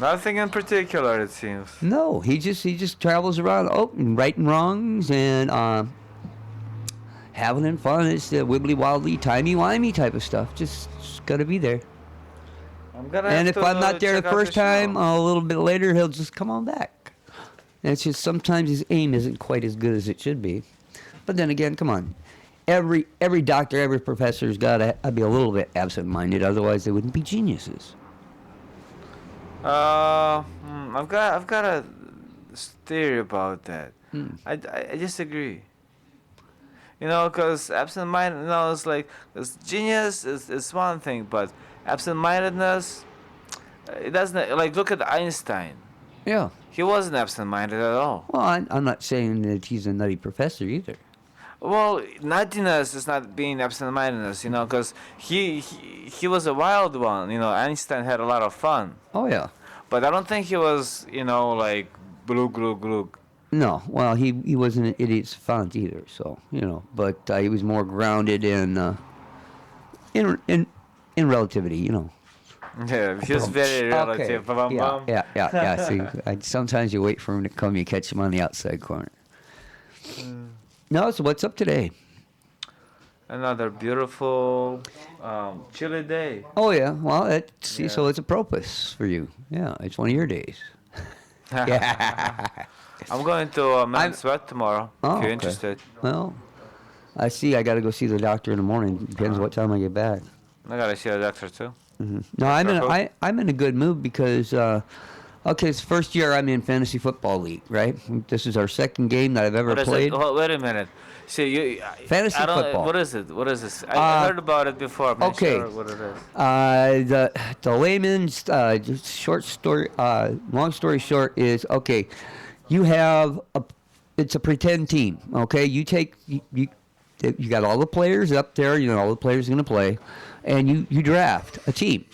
Nothing in particular, it seems. no, he just travels around, and righting wrongs and having fun. It's the wibbly wobbly, timey wimey type of stuff. Just gotta be there. I'm gonna And have if to I'm not there check the out first show. time, a little bit later he'll just come on back. And it's just sometimes his aim isn't quite as good as it should be. But then again, come on. Every doctor, every professor's gotta be a little bit absent-minded, otherwise they wouldn't be geniuses. I've got a theory about that. I disagree. Because absent-minded, it's like, 'cause genius is one thing, but absent-mindedness, it doesn't, like, look at Einstein. Yeah. He wasn't absent-minded at all. Well, I'm not saying that he's a nutty professor either. Well, nuttiness is not being absent-mindedness, because he was a wild one. Einstein had a lot of fun, Oh yeah. but I don't think he was, like glug glug glug. No, well, he wasn't an idiot savant either, so but he was more grounded in relativity, Yeah, he was very relative. Okay. Bum, Yeah, bum. yeah. See, sometimes you wait for him to come, you catch him on the outside corner. No, so what's up today? Another beautiful, chilly day. Oh yeah, well, so it's a propus for you. Yeah, it's one of your days. Yeah. I'm going to Mount Sweat tomorrow. Oh, if you're okay. interested, Well, I see. I got to go see the doctor in the morning. Depends what time I get back. I gotta see a doctor too. No, I'm in. Careful. I'm in a good mood because, it's the first year I'm in fantasy football league. Right. This is our second game that I've ever What is played. it? Oh, wait a minute. See, Fantasy I don't, football. What is it? What is this? I heard about it before. I'm not okay. sure what it is. The layman's just short story. Long story short is okay. You have it's a pretend team. Okay, you take you got all the players up there. All the players are going to play, and you draft a team.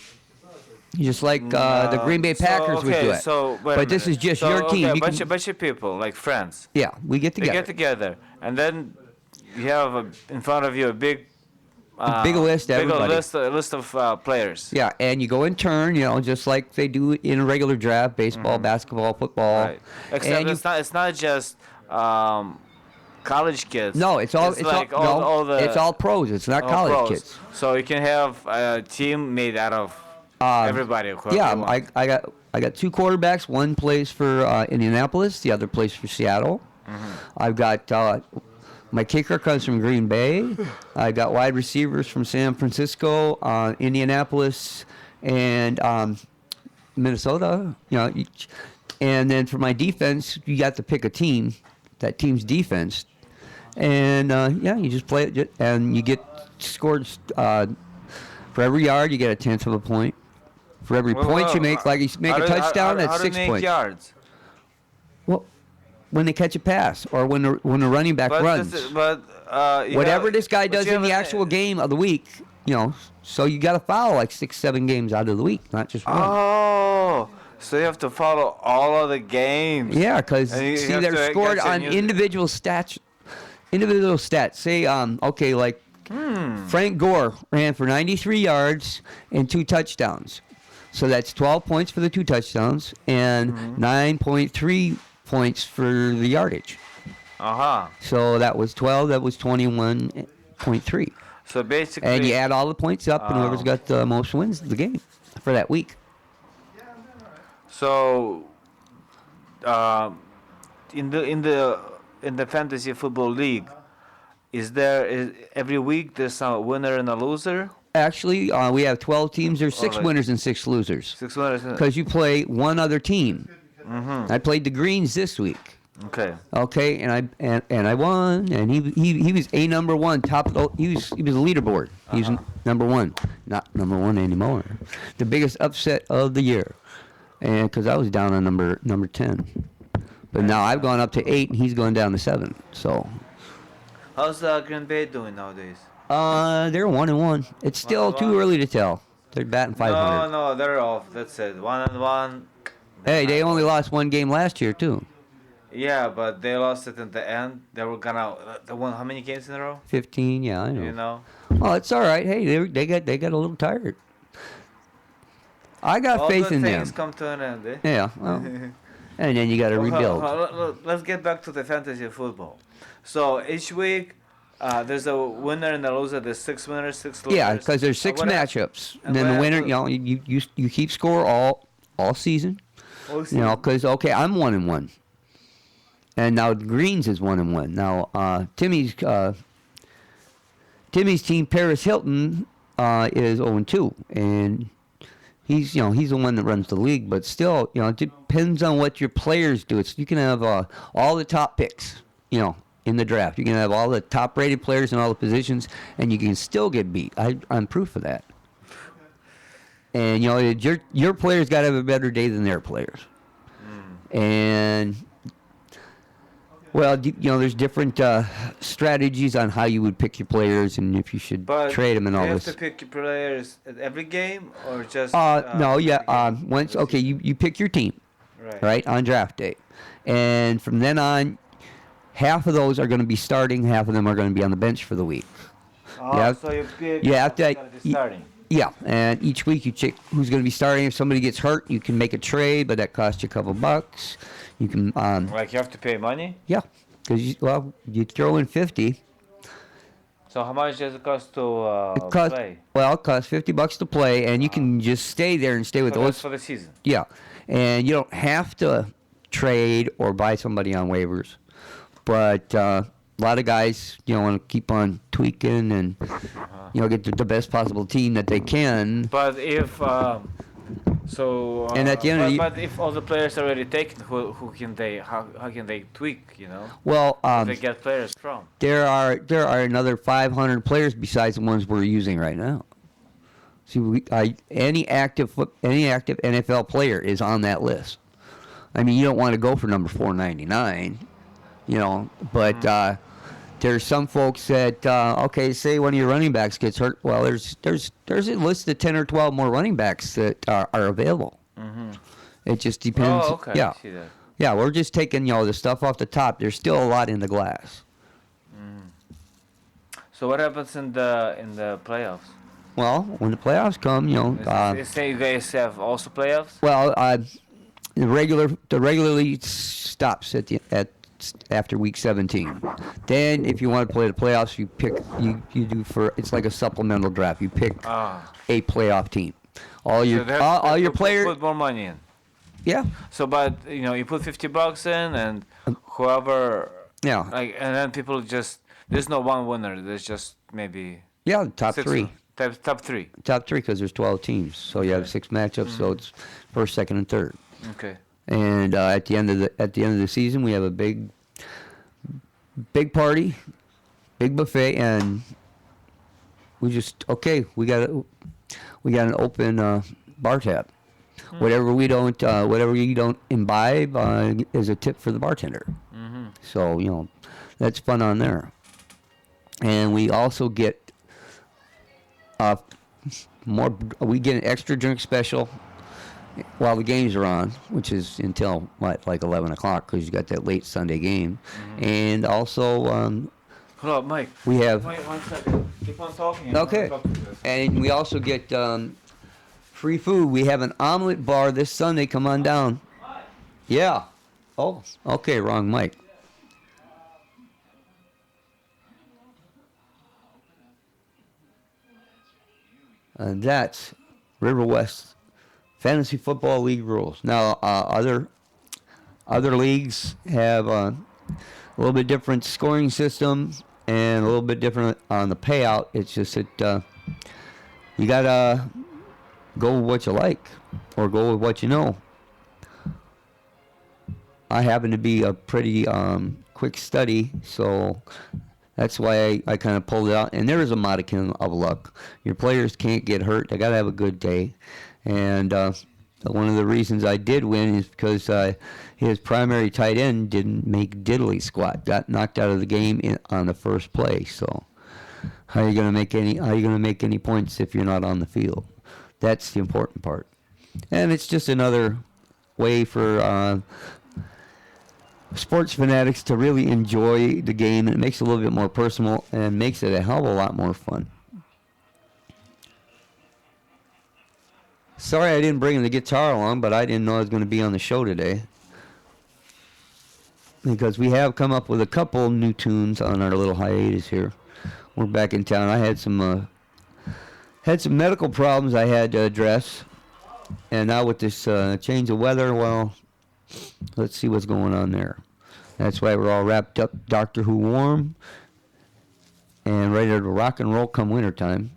Just like the Green Bay Packers would do it. So, wait a but this is minute. just So, your team. Okay, You bunch can- of people, like friends. yeah, we get They together. get together, and then you have in front of you a big big list to bigger everybody. list of players. Yeah, and you go in turn, just like they do in a regular draft, baseball, basketball, football. Right. Except And you, it's not just college kids. no, it's all like all, all the it's all pros. It's not all college pros. kids. So you can have a team made out of everybody. whoever Yeah, you want. I got two quarterbacks. One plays for Indianapolis. The other plays for Seattle. I've got my kicker comes from Green Bay. I got wide receivers from San Francisco, Indianapolis, and Minnesota. And then for my defense, you got to pick a team, that team's defense, and you just play it, and you get scored for every yard. You get a tenth of a point. For every point you make, like you make a touchdown, that's how do 6 you make points. yards? Well, when they catch a pass or when the running back runs. You Whatever have- this guy but does you in the have a- actual game of the week, so you got to follow like 6-7 games out of the week, not just one. Oh, so you have to follow all of the games. Yeah, because And you see, have they're to scored catch and on use it. individual stats. Individual stats. Say, okay, like Frank Gore ran for 93 yards and 2 touchdowns. So that's 12 points for the 2 touchdowns and 9.3 points for the yardage. So that was 12. That was 21.3. So basically, And you add all the points up, and whoever's got the most wins the game for that week. so in the fantasy football league, is every week there's a winner and a loser? Actually, we have 12 teams. There's 6 Alright. winners and 6 losers. 6 winners. Because you play one other team. I played the Greens this week. Okay. Okay, and I won, and he was a number one top. He was the leaderboard. He was number one, not number one anymore. The biggest upset of the year, and because I was down on number 10, but now I've gone up to 8, and he's going down to 7. So How's Green Bay doing nowadays? they're 1-1. It's still 1-1? too early to tell. They're batting 500. No, they're off. That's it. 1-1. Hey, they only lost 1 game last year too. Yeah, but they lost it in the end. They were gonna. They won how many games in a row? 15, yeah, I know. You know. Well, it's all right. Hey, they got a little tired. I got All faith good in them. things come to an end. Eh? Yeah, well, and then you got to rebuild. Let's get back to the fantasy football. So each week, there's a winner and a loser. There's 6 winners, 6 losers. Yeah, because there's 6 what hap- matchups, and and then what the winner, happened- you keep score all season. Because okay, I'm 1-1, and now the Greens is 1-1. Now Timmy's team, Paris Hilton, is 0-2, and he's the one that runs the league. But still, it depends on what your players do. You can have all the top picks, in the draft. You can have all the top-rated players in all the positions, and you can still get beat. I'm proof of that. And your players got to have a better day than their players. And well, there's different strategies on how you would pick your players and if you should trade them and all you this. have to pick your players at every game or just. No, yeah. every game? Once okay, you pick your team, Right. right, on draft day, and from then on, half of those are going to be starting, half of them are going to be on the bench for the week. Yeah. So you pick. You have to- who's gonna be starting. Yeah, and each week you check who's going to be starting. If somebody gets hurt, you can make a trade, but that costs you a couple bucks. You can, Like you have to pay money. yeah, because you throw in 50. So how much does it cost to It costs play? it costs $50 to play, and you can just stay there and stay with So that's those. for the season. Yeah, and you don't have to trade or buy somebody on waivers, but a lot of guys, want to keep on tweaking and get the best possible team that they can. But if And at the end of the but if all the players are already taken, who can they how can they tweak? Well, Where they get players from. there are another 500 players besides the ones we're using right now. See, any active NFL player is on that list. I mean, you don't want to go for number 499, but there's some folks that okay, say one of your running backs gets hurt. Well, there's a list of 10 or 12 more running backs that are available. It just depends. Oh, okay. Yeah. I see that. Yeah, we're just taking the stuff off the top. There's still a lot in the glass. So what happens in the playoffs? Well, when the playoffs come, Say you guys have also playoffs? well, the regularly stops at after week 17. Then, if you want to play the playoffs, you do for it's like a supplemental draft. You pick Ah. a playoff team. All So your they have all to your put players, more money in. yeah, So, but you put $50 in, and whoever yeah, and then people just there's no one winner. There's just maybe yeah. Top six three, top three. top three, because there's 12 teams, so you have 6 matchups. So it's first, second, and third. Okay. And at the end of the season, we have a big party, big buffet, and we got an open bar tab. Whatever you don't imbibe is a tip for the bartender. Mm-hmm. So that's fun on there. And we also get we get an extra drink special while the games are on, which is until like 11 o'clock, because you got that late Sunday game. And also Hold up, Mike. we have Wait 1 second. Keep on talking. Okay. And we also get free food. We have an omelet bar this Sunday. Come on down. Yeah. Oh, okay, wrong mic. And that's River West Fantasy Football League rules. Now, other leagues have a little bit different scoring system and a little bit different on the payout. It's just that you gotta go with what you like or go with what you know. I happen to be a pretty quick study, so that's why I kind of pulled it out. And there is a modicum of luck. Your players can't get hurt. They gotta have a good day. And one of the reasons I did win is because his primary tight end didn't make diddly squat. Got knocked out of the game on the first play. So how are you gonna make any points if you're not on the field? That's the important part. And it's just another way for sports fanatics to really enjoy the game. And it makes it a little bit more personal and makes it a hell of a lot more fun. Sorry I didn't bring the guitar along, but I didn't know I was going to be on the show today. Because we have come up with a couple new tunes on our little hiatus here. We're back in town. I had some medical problems I had to address. And now with this change of weather, well, let's see what's going on there. That's why we're all wrapped up Doctor Who warm and ready to rock and roll come wintertime.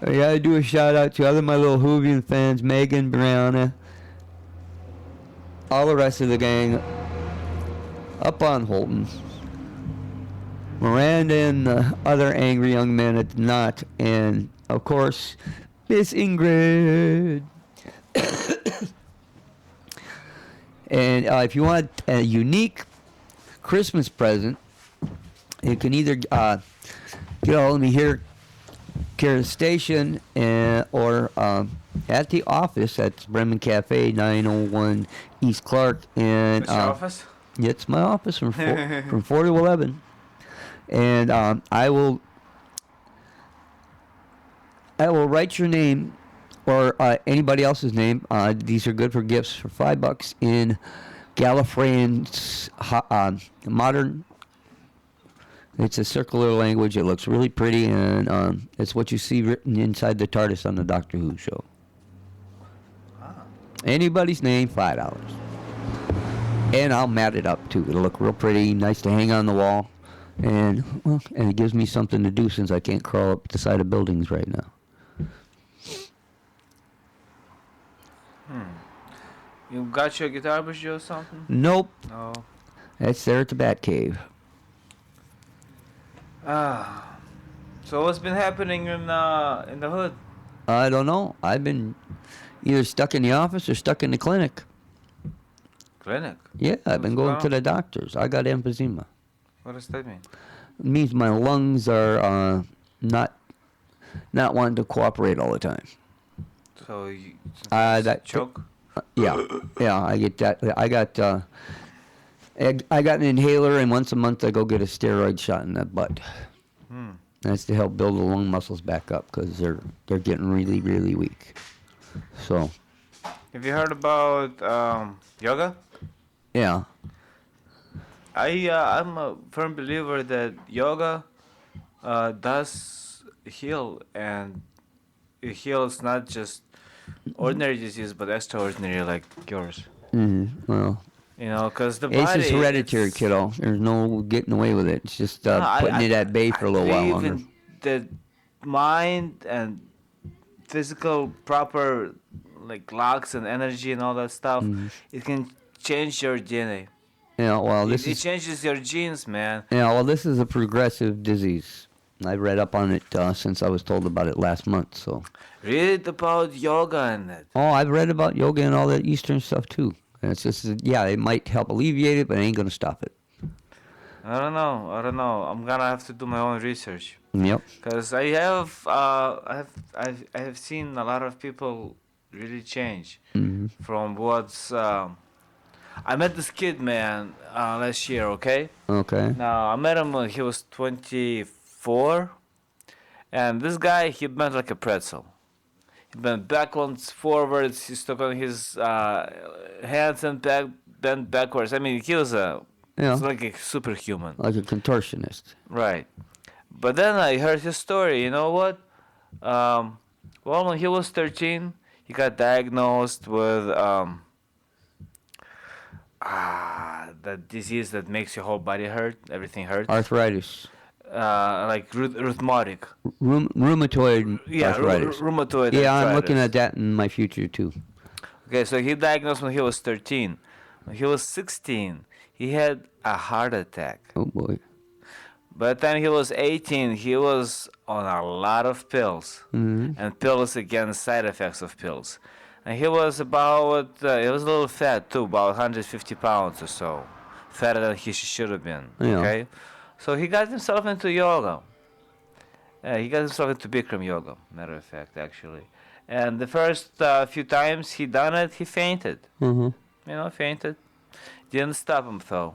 I gotta do a shout out to my little Whovian fans, Megan, Brianna, all the rest of the gang up on Holton, Miranda and the other angry young men at the knot, and of course, Miss Ingrid. And if you want a unique Christmas present, you can either get a hold of me here at the station or at the office at Bremen Cafe, 901 East Clark. And That's your office? Yeah, it's my office from 4 to 11. And I will write your name or anybody else's name. These are good for gifts for $5 in Gallifreyan's modern. It's a circular language. It looks really pretty, and it's what you see written inside the TARDIS on the Doctor Who show. Anybody's name, $5. And I'll mat it up too. It'll look real pretty, nice to hang on the wall, and it gives me something to do since I can't crawl up the side of buildings right now. You got your guitar, Joe, or something? Nope. No. That's there at the Batcave. So what's been happening in the hood? I don't know. I've been either stuck in the office or stuck in the clinic. Clinic? Yeah, I've been What's going going to on? the doctors. I got emphysema. What does that mean? It means my lungs are not wanting to cooperate all the time. So you That choke? Yeah, I get that. I got I got an inhaler, and once a month I go get a steroid shot in the butt. Hmm. That's to help build the lung muscles back up because they're getting really really weak. So Have you heard about yoga? yeah. I'm a firm believer that yoga does heal, and it heals not just ordinary disease but extraordinary like yours. Well, You know, because the it's body just hereditary, it's kiddo. There's no getting away with it. It's just no, putting it at bay I for a little while believe longer. in the mind and physical proper like locks and energy and all that stuff. It can change your DNA. Yeah. Well, It changes your genes, man. this is a progressive disease. I read up on it since I was told about it last month. So. Read about yoga and that. Oh, I've read about yoga and all that Eastern stuff too. And it's just, yeah, it might help alleviate it, but it ain't gonna stop it. I don't know. I don't know. I'm gonna have to do my own research. Yep. Cause I have seen a lot of people really change from what's. I met this kid, man, last year. Okay. Okay. Now I met him when he was 24, and this guy he bent like a pretzel. He bent backwards, forwards. He stuck on his hands and bent backwards. I mean, he was Yeah. like a superhuman. Like a contortionist. Right. But then I heard his story. You know what? Well, when he was 13, he got diagnosed with that disease that makes your whole body hurt. Everything hurts. Arthritis. Like rheumatic. Rheumatoid Yeah, arthritis. rheumatoid Yeah, arthritis. I'm looking at that in my future too. Okay, so he diagnosed when he was 13. When he was 16, he had a heart attack. Oh boy. By the time he was 18, he was on a lot of pills, and pills against side effects of pills. And he was about, he was a little fat too, about 150 pounds or so, fatter than he should have been. Yeah. Okay, so he got himself into yoga. He got himself into Bikram yoga, matter of fact, actually. And the first few times he done it, he fainted. Mhm. You know, fainted. Didn't stop him though.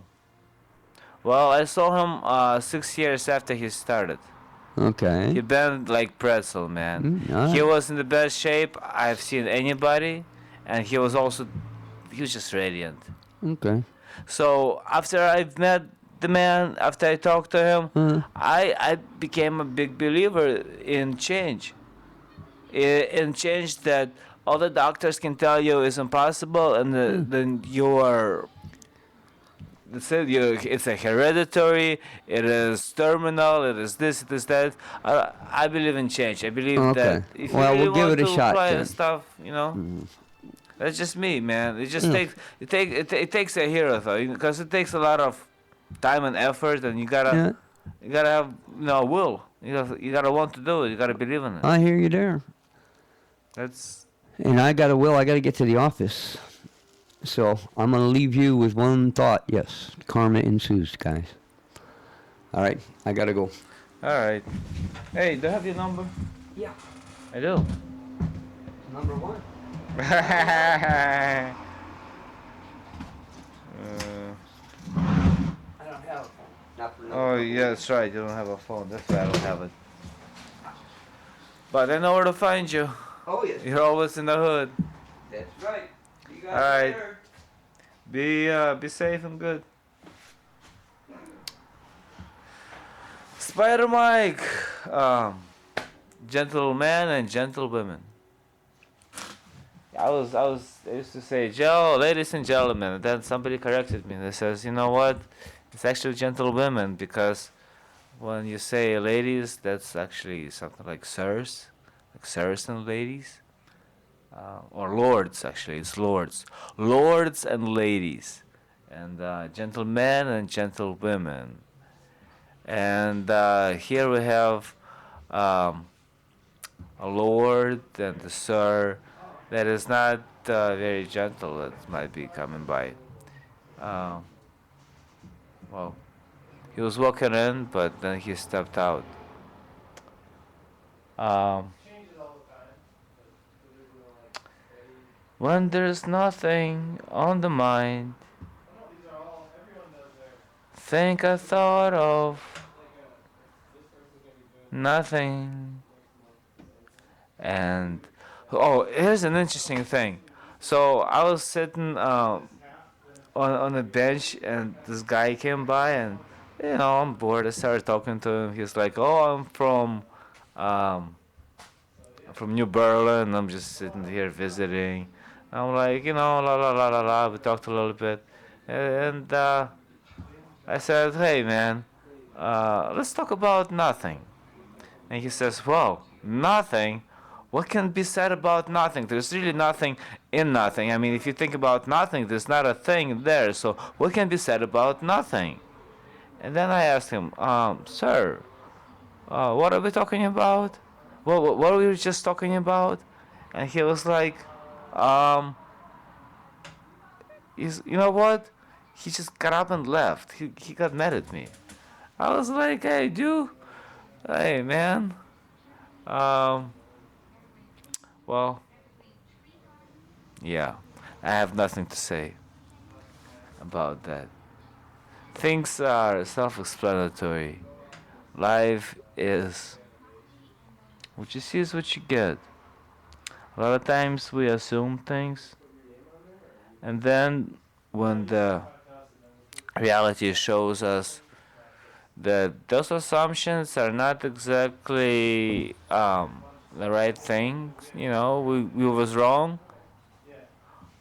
Well, I saw him 6 years after he started. Okay. He bent like pretzel, man. Alright. He was in the best shape I've seen anybody, and he was just radiant. Okay. So after I've met the man, after I talked to him, I became a big believer in change. In change that all the doctors can tell you is impossible, and then you are. That's it. It's a hereditary. It is terminal. It is this. It is that. I believe in change. I believe Okay. that if Well, you really we'll give want it a to shot apply then. stuff, that's just me, man. It just it takes a hero though, because it takes a lot of time and effort, and you gotta have will. You gotta want to do it. You gotta believe in it. I hear you there. That's And I got to get to the office. So I'm going to leave you with one thought. Yes, karma ensues, guys. All right, I got to go. all right. Hey, do I have your number? Yeah. I do. Number one. uh, I don't have a phone. Not for oh yeah, that's right. You don't have a phone. That's why I don't have it. But I know where to find you. Oh, yes. You're always in the hood. That's right. You got All right. Be safe and good. Spider Mike, gentlemen and gentlewomen. I used to say, Joe, ladies and gentlemen, and then somebody corrected me. They says, you know what? It's actually gentlewomen, because when you say ladies, that's actually something like sirs and ladies. Or lords, actually, it's lords. Lords and ladies. And gentlemen and gentlewomen. And here we have a lord and a sir that is not very gentle, that might be coming by. Well, he was walking in, but then he stepped out. When there's nothing on the mind, think I thought of nothing. And oh, here's an interesting thing. So I was sitting on a bench, and this guy came by, and I'm bored. I started talking to him. He's like, "Oh, um, from New Berlin. I'm just sitting here visiting." I'm like, la la la la la. We talked a little bit, and I said, "Hey, man, let's talk about nothing." And he says, "Whoa, nothing? What can be said about nothing? There's really nothing in nothing. I mean, if you think about nothing, there's not a thing there. So what can be said about nothing?" And then I asked him, "Sir, what are we talking about? What were we just talking about?" And he was like, um, you know what? He just got up and left. He got mad at me. I was like, "Hey, dude, hey, man, um, well, yeah, I have nothing to say about that. Things are self-explanatory. Life is what you see is what you get. A lot of times we assume things, and then when the reality shows us that those assumptions are not exactly the right thing, we was wrong.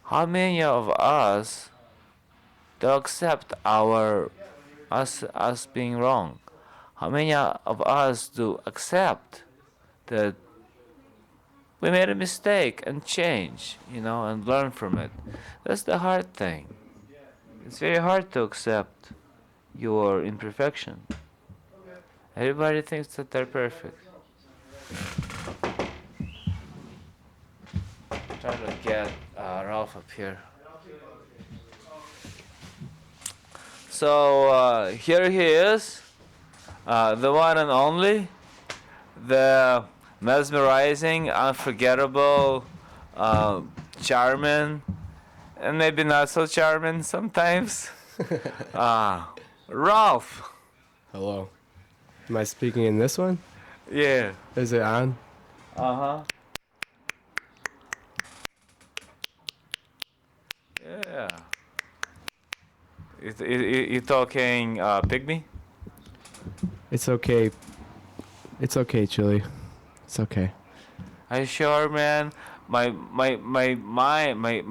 How many of us do accept our us being wrong? How many of us do accept that we made a mistake and change, and learn from it? That's the hard thing. It's very hard to accept your imperfection. Everybody thinks that they're perfect. Try to get Ralph up here. So here he is, the one and only, the mesmerizing, unforgettable, charming, and maybe not so charming sometimes. Ralph. Hello. Am I speaking in this one? Yeah. Is it on? Uh-huh. Yeah. You talking pygmy? It's okay. It's okay, Chili. It's okay. Are you sure, man? My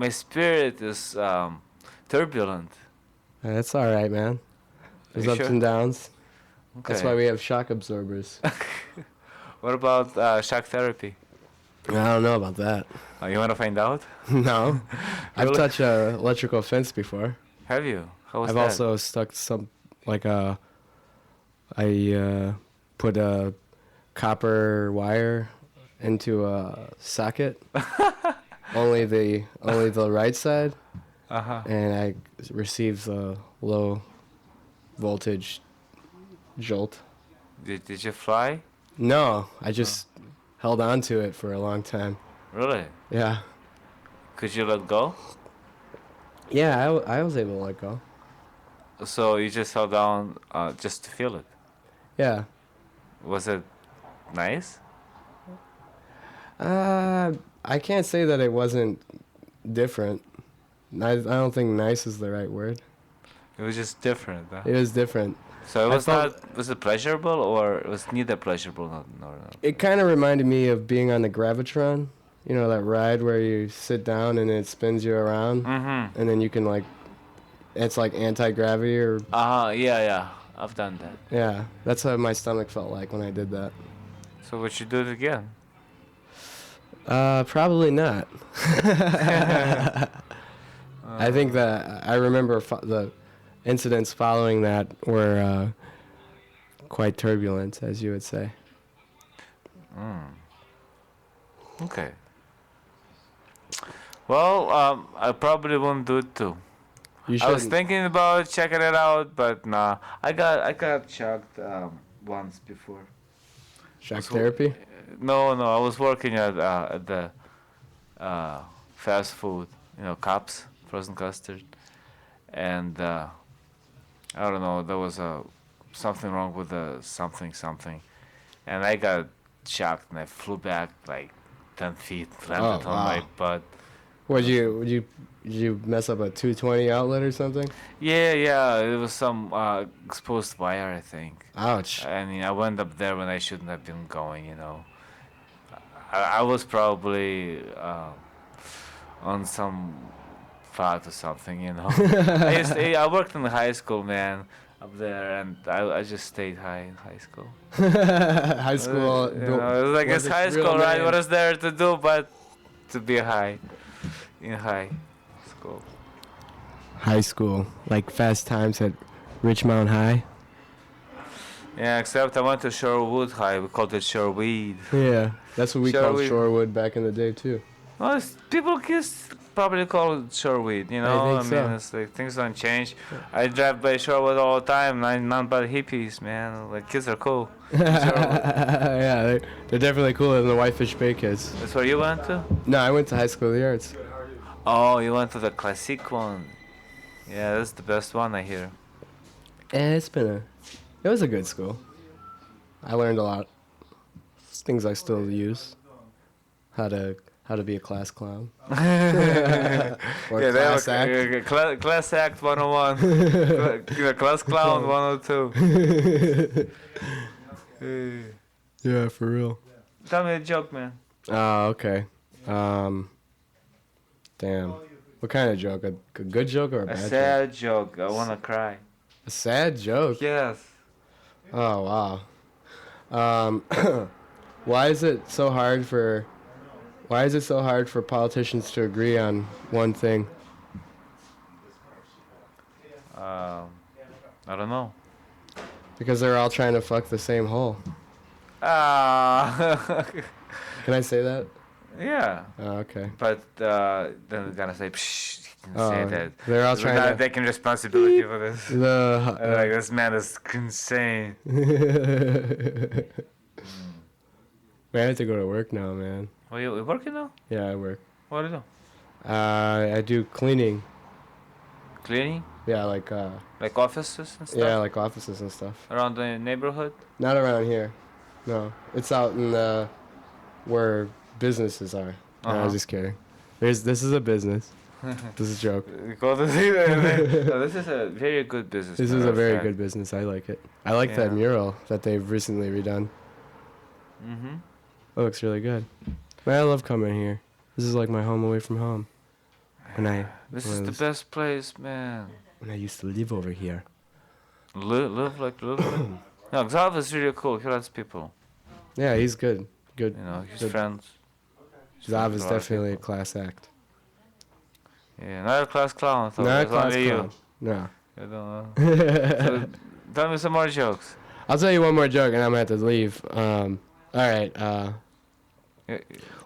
spirit is turbulent. That's all right, man. There's you ups sure? and downs. Okay. That's why we have shock absorbers. What about shock therapy? I don't know about that. You want to find out? No. I've Really? touched a electrical fence before. Have you? How was I've that? also stuck some, I put a copper wire into a socket. only the right side. Uh-huh. And I received a low voltage jolt. Did you fly? No, I just held on to it for a long time. Really? Yeah. Could you let go? Yeah, I was able to let go. So you just held down just to feel it. Yeah. Was it nice? I can't say that it wasn't different. I don't think nice is the right word. It was just different. Huh? It was different. So it I was felt- not. Was it pleasurable or it was neither pleasurable nor? It kind of reminded me of being on the Gravitron. You know, that ride where you sit down and it spins you around. Mm-hmm. And then you can, it's like anti-gravity or... Yeah. I've done that. Yeah, that's how my stomach felt like when I did that. So would you do it again? Probably not. I think that I remember the incidents following that were quite turbulent, as you would say. Okay. Well, I probably won't do it too. You I was shouldn't. thinking about checking it out, but nah. I got shocked once before. Shock was- therapy? No, I was working at the fast food, Cups, frozen custard, and I don't know, there was something wrong with the something, and I got shocked and I flew back like 10 feet, landed Oh, on my wow. butt. Did you mess up a 220 outlet or something? Yeah, it was some exposed wire, I think. Ouch. And I went up there when I shouldn't have been going. I was probably on some pot or something. I worked in high school, man, up there, and I just stayed high in high school. High school. It was like it's was a high real school, right? man. What is there to do but to be high in high school? High school, like Fast Times at Richmond High. Yeah, except I went to Shorewood High. We called it Shoreweed. Yeah, that's what we called Shoreweed. Shorewood back in the day too. Well, people kids probably call it Shoreweed, you know? think I mean, so. it's like things don't change. I drive by Shorewood all the time, none but hippies, man. Like, kids are cool. Yeah, they're definitely cooler than the Whitefish Bay kids. That's where you went to? No, I went to High School of the Arts. Oh, you went to the classic one. Yeah, that's the best one, I hear. It was a good school. I learned a lot. It's things I still use. How to be a class clown. Or Yeah, class act. Class Act 101. Class Clown 102. Yeah, for real. Tell me a joke, man. Oh, okay. Damn. What kind of joke? A good joke or a A bad joke? sad joke. I wanna cry. A sad joke? Yes. Oh, wow. Why is it so hard for politicians to agree on one thing? I don't know. Because they're all trying to fuck the same hole. Ah. Can I say that? Yeah. Oh, okay. But then we're gonna say, psh, you can say Oh, that. they're all We're trying not to. taking responsibility for this. The Like, this man is insane. Man, I have to go to work now, man. Well, you working now? Yeah, I work. What do you do? I do cleaning. Cleaning? Yeah, like Like offices and stuff? yeah, like offices and stuff. Around the neighborhood? Not around here. No, it's out in where businesses are. No, I Uh-huh. was just kidding. This is a business. This is a joke. No, this is a very good business. This is matter a of very fact. good business. I like it. I like that Yeah. mural that they've recently redone. Mm-hmm. It looks really good. Man, I love coming here. This is like my home away from home. This Well, is the this- best place, man. When I used to live over here. Live like. No, Xav is really cool. He loves people. Yeah, he's good. Good. His Good. friends. Zav is A lot of definitely a people. class act. Yeah, not a class clown. So Not a it's class only clown. No. You. I don't know. So, tell me some more jokes. I'll tell you one more joke and I'm gonna have to leave. All right. Yeah,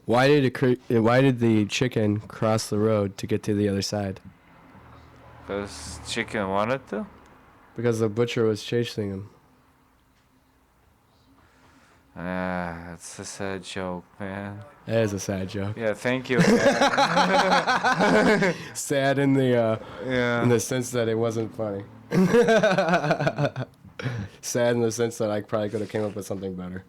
Why did the chicken cross the road to get to the other side? Because chicken wanted to. Because the butcher was chasing him. It's a sad joke, man. That is a sad joke. Yeah, thank you. Sad in the Yeah. in the sense that it wasn't funny. Sad in the sense that I probably could have came up with something better.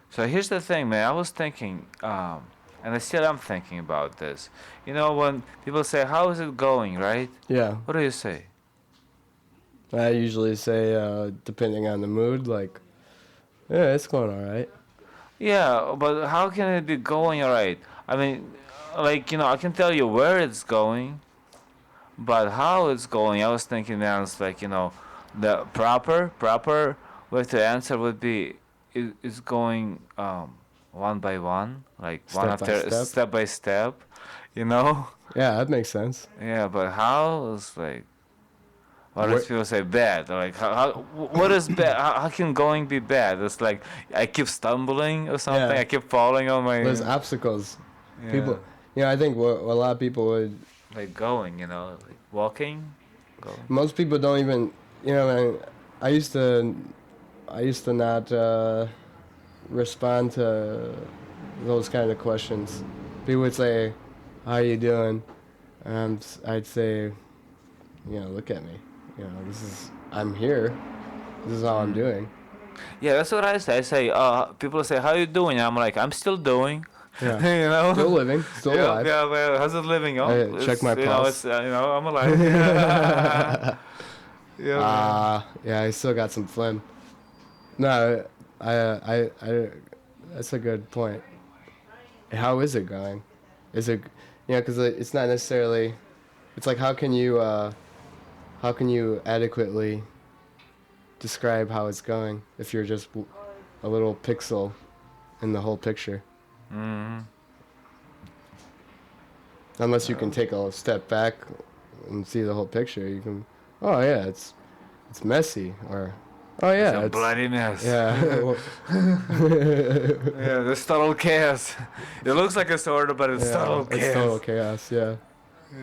So here's the thing, man. I was thinking, and I still am thinking about this. You know, when people say, "How is it going?" Right? Yeah. What do you say? I usually say, depending on the mood, like, yeah, it's going all right. Yeah, but how can it be going alright? I mean, like, I can tell you where it's going, but how it's going, I was thinking now it's like, the proper way to answer would be, it's going one by one, like one Step by after step? step by step, you know? Yeah, that makes sense. Yeah, but how is like, what Where- does people say bad? Like, what is bad? How can going be bad? It's like I keep stumbling or something. Yeah. I keep falling on my. There's obstacles. Yeah. People, I think what a lot of people would, Like going, like walking. Going. most people don't even, I used to not respond to those kind of questions. People would say, "How you doing?" And I'd say, "Look at me." I'm here. This is all I'm doing. Yeah, that's what I say. I say, people say, "How you doing?" I'm like, "I'm still doing." Yeah. You know. Still living, still yeah, alive. Yeah, well, how's it living? Oh, Check my you know, pulse. it's I'm alive. yeah. Man. Yeah, I still got some phlegm. No, that's a good point. How is it going? Is it, because it's not necessarily, it's like how can you adequately describe how it's going if you're just a little pixel in the whole picture? Mhm. Unless you can take a step back and see the whole picture, you can, oh yeah, it's messy, or oh It's yeah, a bloody mess. yeah. Yeah, there's total chaos. It looks like a sword, but it's total chaos. It's total chaos. Yeah.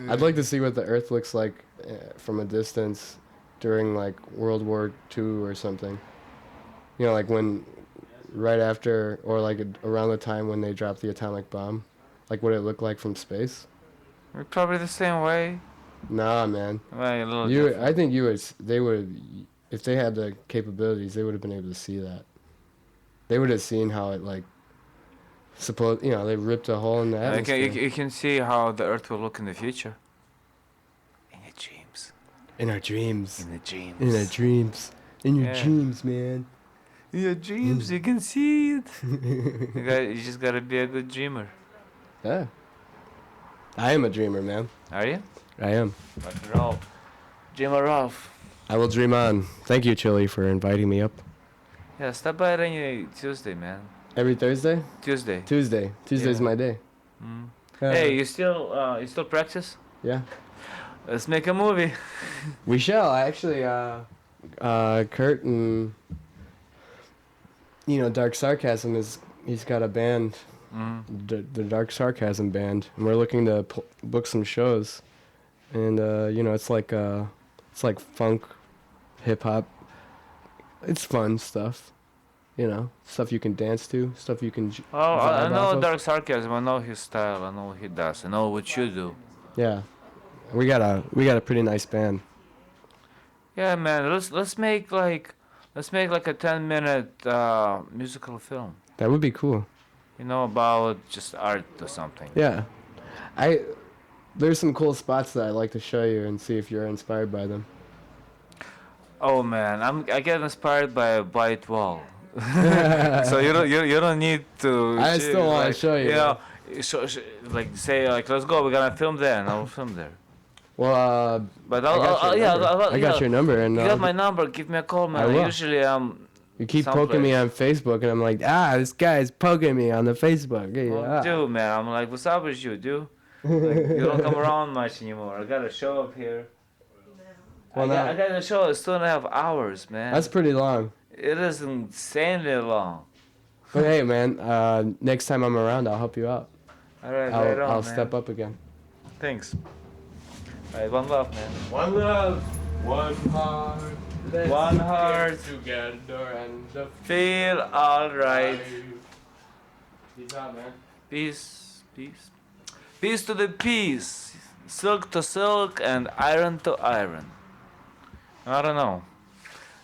I'd like to see what the Earth looks like from a distance during like World War II or something. Like when, right after, or like around the time when they dropped the atomic bomb, like what it looked like from space. We're probably the same way. Nah, man. Well, a little different. I think they would, if they had the capabilities, they would have been able to see that. They would have seen how it like, they ripped a hole in the atmosphere. You can see how the Earth will look in the future. In your dreams. In our dreams. In the dreams. In our dreams. In your Yeah. dreams, man. In your dreams, you can see it. You just gotta be a good dreamer. Yeah. I am a dreamer, man. Are you? I am. Rock and roll. Dreamer Ralph. I will dream on. Thank you, Chili, for inviting me up. Yeah, stop by any Tuesday, man. Every Thursday? Tuesday. Tuesday's Yeah. my day. Mm. Uh, Hey, you still practice? Yeah. Let's make a movie. We shall. Actually, Kurt and, Dark Sarcasm he's got a band, Mm. the Dark Sarcasm band, and we're looking to book some shows. And, it's like funk, hip hop. It's fun stuff. Stuff you can dance to, stuff you can Oh, I vibe off know of. Dark Sarcasm. I know his style. I know what he does. I know what you do. Yeah. We got a pretty nice band. Yeah, man. Let's make like a 10-minute musical film. That would be cool. About just art or something. Yeah. There's some cool spots that I'd like to show you and see if you're inspired by them. Oh man, I get inspired by a white wall. So you don't need to. I still wanna show you, Say let's go. We're gonna film there, and I'll film there. Well, But I got your number, and You got my number. Give me a call, man. I will. Usually you keep poking me on Facebook, and I'm like, this guy's poking me on the Facebook. Yeah. Dude, man, I'm like, what's up with you, dude? Like, you don't come around much anymore. I got a show up here. Well, I got a show. It's 2.5 hours, man. That's pretty long. It is insanely long. But hey, man, next time I'm around, I'll help you out. All right, right on, I'll man. step up again. Thanks. All right, one love, man. One love, one heart. One heart. Together and Feel alright. Peace out, man. Peace, peace. Peace to the peace. Silk to silk and iron to iron. I don't know.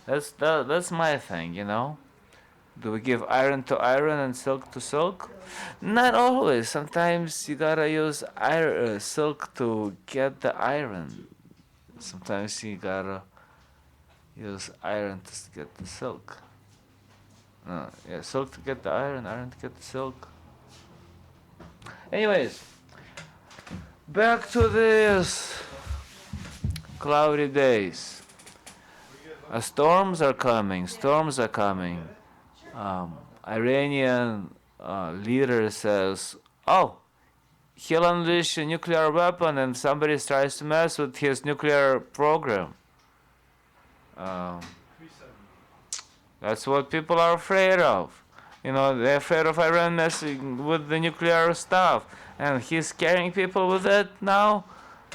That's my thing, Do we give iron to iron and silk to silk? Not always. Sometimes you gotta use silk to get the iron. Sometimes you gotta use iron to get the silk. Silk to get the iron, iron to get the silk. Anyways, back to this cloudy days. Storms are coming. Iranian leader says, "Oh, he'll unleash a nuclear weapon, and somebody tries to mess with his nuclear program." That's what people are afraid of. They're afraid of Iran messing with the nuclear stuff, and he's scaring people with it now.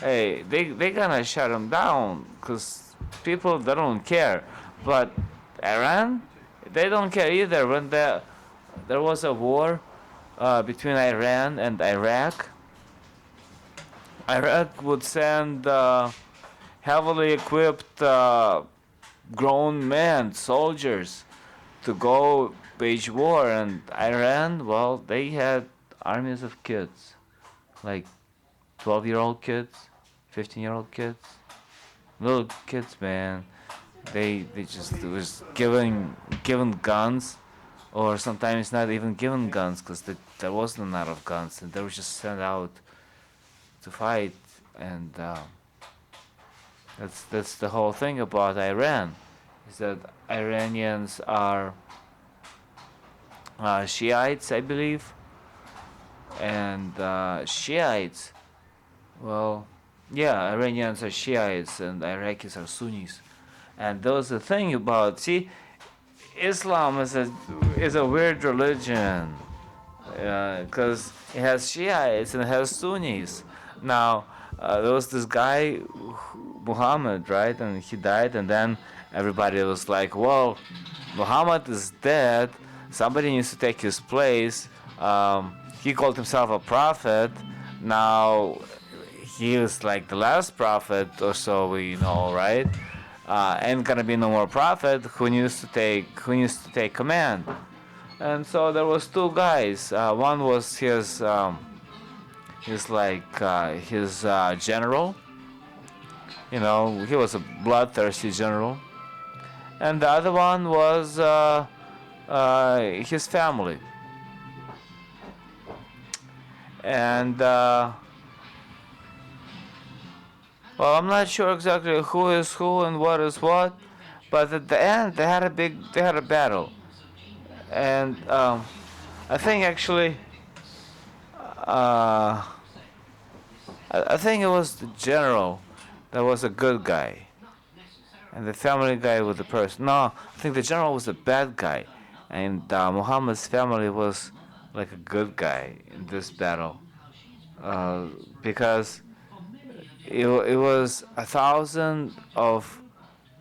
Hey, they gonna shut him down, because people, they don't care. But Iran, they don't care either. When there was a war between Iran and Iraq would send heavily equipped grown men, soldiers, to go wage war. And Iran, well, they had armies of kids, like 12-year-old kids, 15-year-old kids, little kids, man. They just was given guns, or sometimes not even given guns, because there wasn't a lot of guns, and they were just sent out to fight. And that's the whole thing about Iran, is that Iranians are Shiites, I believe, and Shiites. Well, yeah, Iranians are Shiites and Iraqis are Sunnis. And those the thing about, see, Islam is a weird religion, because it has Shiites and it has Sunnis. Now, there was this guy, Muhammad, right? And he died, and then everybody was like, well, Muhammad is dead. Somebody needs to take his place. He called himself a prophet. Now, he is like the last prophet or so, we know, right? Ain't gonna be no more prophet. Who needs to take command? And so there was two guys. One was his general. You know, he was a bloodthirsty general. And the other one was his family. And well, I'm not sure exactly who is who and what is what, but at the end they had a battle. And I think actually, I think it was the general that was a good guy, and the family guy was the person. No, I think the general was the bad guy, and Muhammad's family was like a good guy in this battle, because it was 1,000 of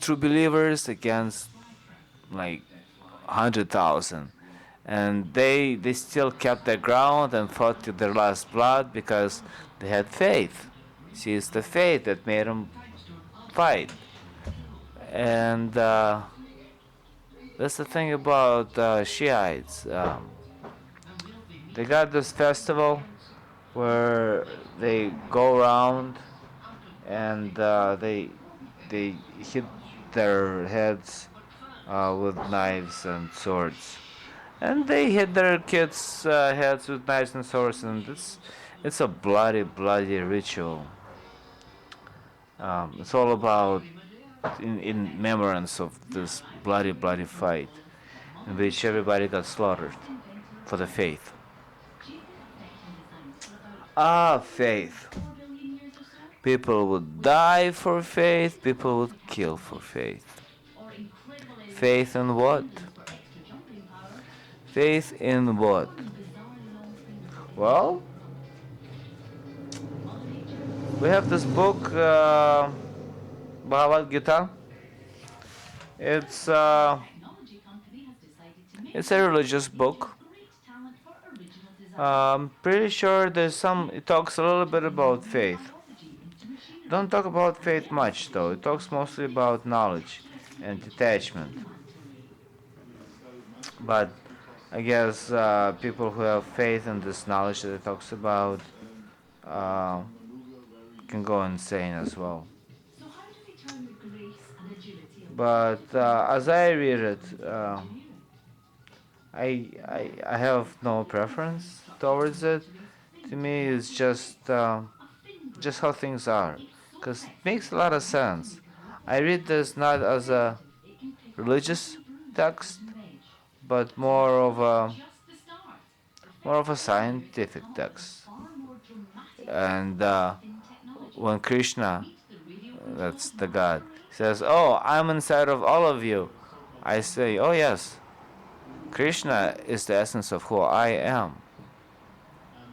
true believers against like 100,000, and they still kept their ground and fought to their last blood because they had faith. See, it's the faith that made them fight. And that's the thing about Shiites. They got this festival where they go around and they hit their heads with knives and swords, and they hit their kids' heads with knives and swords, and it's a bloody ritual. It's all about in remembrance of this bloody fight in which everybody got slaughtered for the faith. Faith. People would die for faith, people would kill for faith. Faith in what? Faith in what? Well, we have this book, Bhagavad Gita. It's a religious book. I'm pretty sure it talks a little bit about faith. Don't talk about faith much though. It talks mostly about knowledge and detachment. But I guess people who have faith in this knowledge that it talks about can go insane as well. But as I read it, I have no preference towards it. To me, it's just how things are, because it makes a lot of sense. I read this not as a religious text, but more of a scientific text. And when Krishna, that's the God, says, "Oh, I'm inside of all of you," I say, "Oh yes, Krishna is the essence of who I am."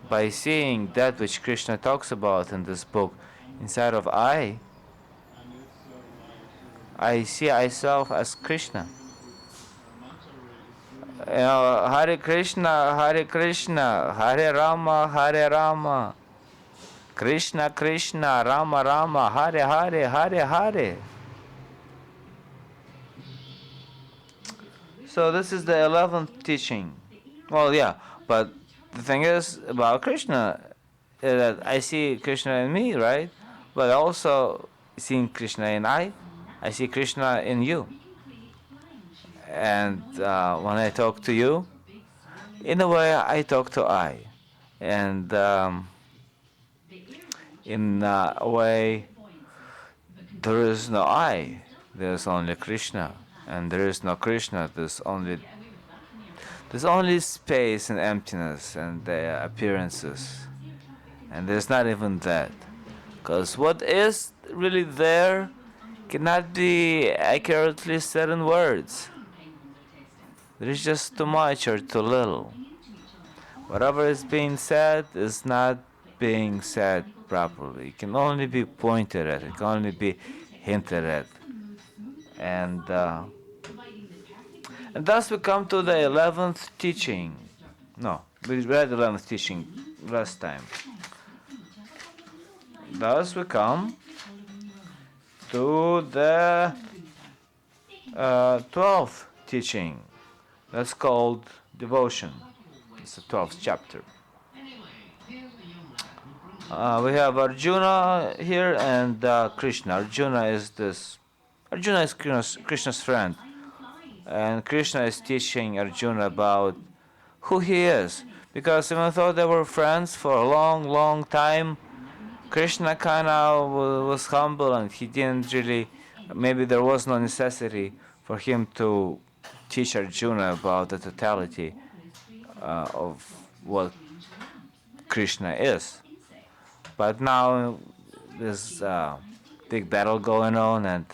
By seeing that which Krishna talks about in this book inside of I see myself as Krishna. Hare Krishna, Hare Krishna, Hare Rama, Hare Rama. Krishna Krishna, Rama Rama, Hare Hare, Hare Hare. So this is the 11th teaching. Well, yeah, but the thing is about Krishna that I see Krishna in me, right? But also seeing Krishna in I see Krishna in you. And when I talk to you, in a way I talk to I. And in a way, there is no I, there's only Krishna. And there is no Krishna, there's only space and emptiness and appearances. And there's not even that. Because what is really there cannot be accurately said in words. There is just too much or too little. Whatever is being said is not being said properly. It can only be pointed at, it can only be hinted at. And thus we come to the 11th teaching. No, we read the 11th teaching last time. Thus we come to the 12th teaching. That's called devotion. It's the 12th chapter. We have Arjuna here and Krishna. Arjuna is Krishna's friend. And Krishna is teaching Arjuna about who he is. Because even though they were friends for a long, long time, Krishna kind of was humble and he didn't really, maybe there was no necessity for him to teach Arjuna about the totality of what Krishna is. But now there's a big battle going on and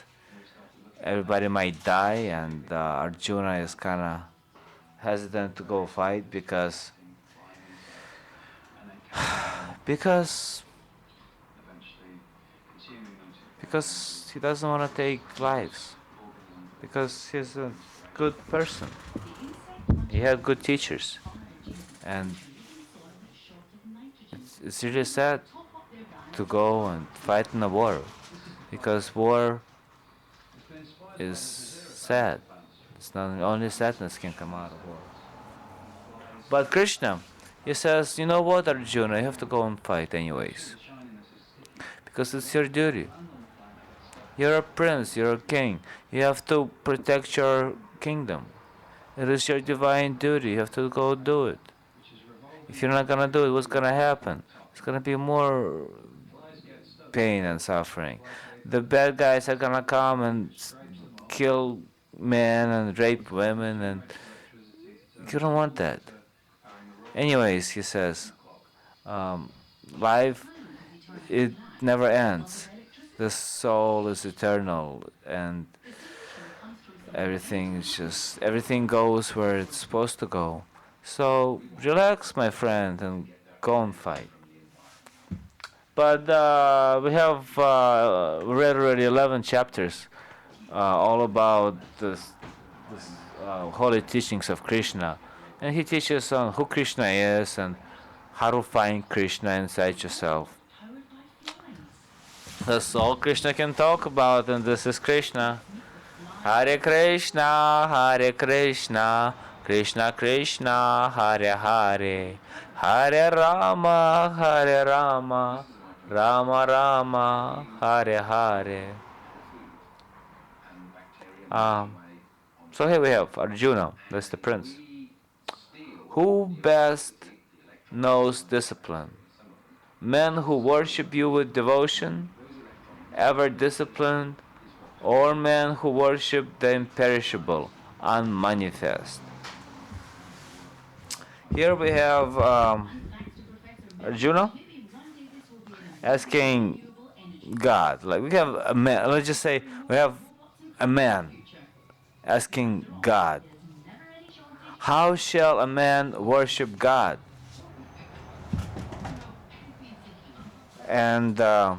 everybody might die, and Arjuna is kind of hesitant to go fight because he doesn't want to take lives, because he's a good person. He had good teachers, and it's really sad to go and fight in a war, because war is sad. It's not only sadness can come out of war. But Krishna, he says, you know what, Arjuna, you have to go and fight anyways, because it's your duty. You're a prince, you're a king. You have to protect your kingdom. It is your divine duty. You have to go do it. If you're not gonna do it, what's gonna happen? It's gonna be more pain and suffering. The bad guys are gonna come and kill men and rape women, and you don't want that. Anyways, he says, life, it never ends. The soul is eternal, and everything goes where it's supposed to go. So relax, my friend, and go and fight. But we have read already 11 chapters, all about this holy teachings of Krishna, and he teaches on who Krishna is and how to find Krishna inside yourself. That's all Krishna can talk about, and this is Krishna. Hare Krishna, Hare Krishna, Krishna Krishna, Hare Hare, Hare Rama, Hare Rama, Rama Rama, Hare Hare. So here we have Arjuna, that's the prince. Who best knows discipline? Men who worship you with devotion, ever disciplined, or men who worship the imperishable, unmanifest. Here we have Arjuna asking God. Like we have a man, let's just say we have a man asking God, how shall a man worship God? And the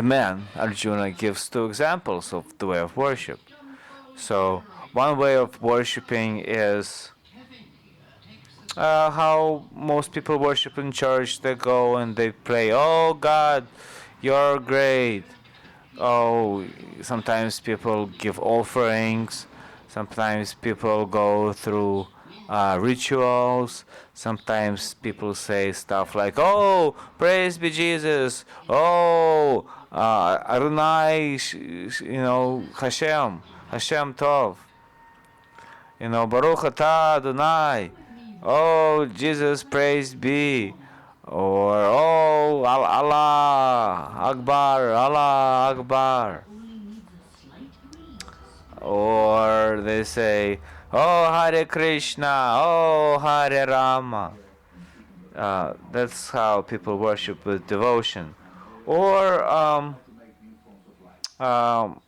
man, Arjuna, gives two examples of the way of worship. So one way of worshiping is how most people worship in church. They go and they pray, "Oh God, you're great." Oh, sometimes people give offerings. Sometimes people go through rituals. Sometimes people say stuff like, "Oh, praise be Jesus." Oh, Adonai, Hashem, Hashem Tov. Baruch atah Adonai. Oh, Jesus, praise be. Or, oh, Allah Akbar, Allah Akbar. Or they say, oh, Hare Krishna, oh, Hare Rama. That's how people worship with devotion. Or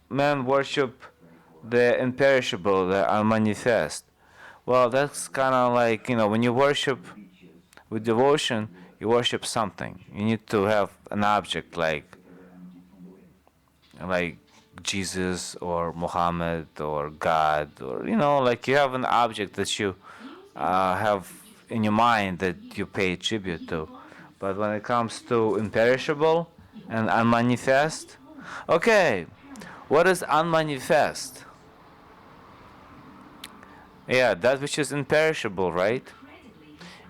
men worship the imperishable, the unmanifest. Well, that's kind of like, when you worship with devotion, you worship something. You need to have an object like Jesus or Muhammad or God, or like you have an object that you have in your mind that you pay tribute to. But when it comes to imperishable and unmanifest, okay, what is unmanifest? Yeah, that which is imperishable, right?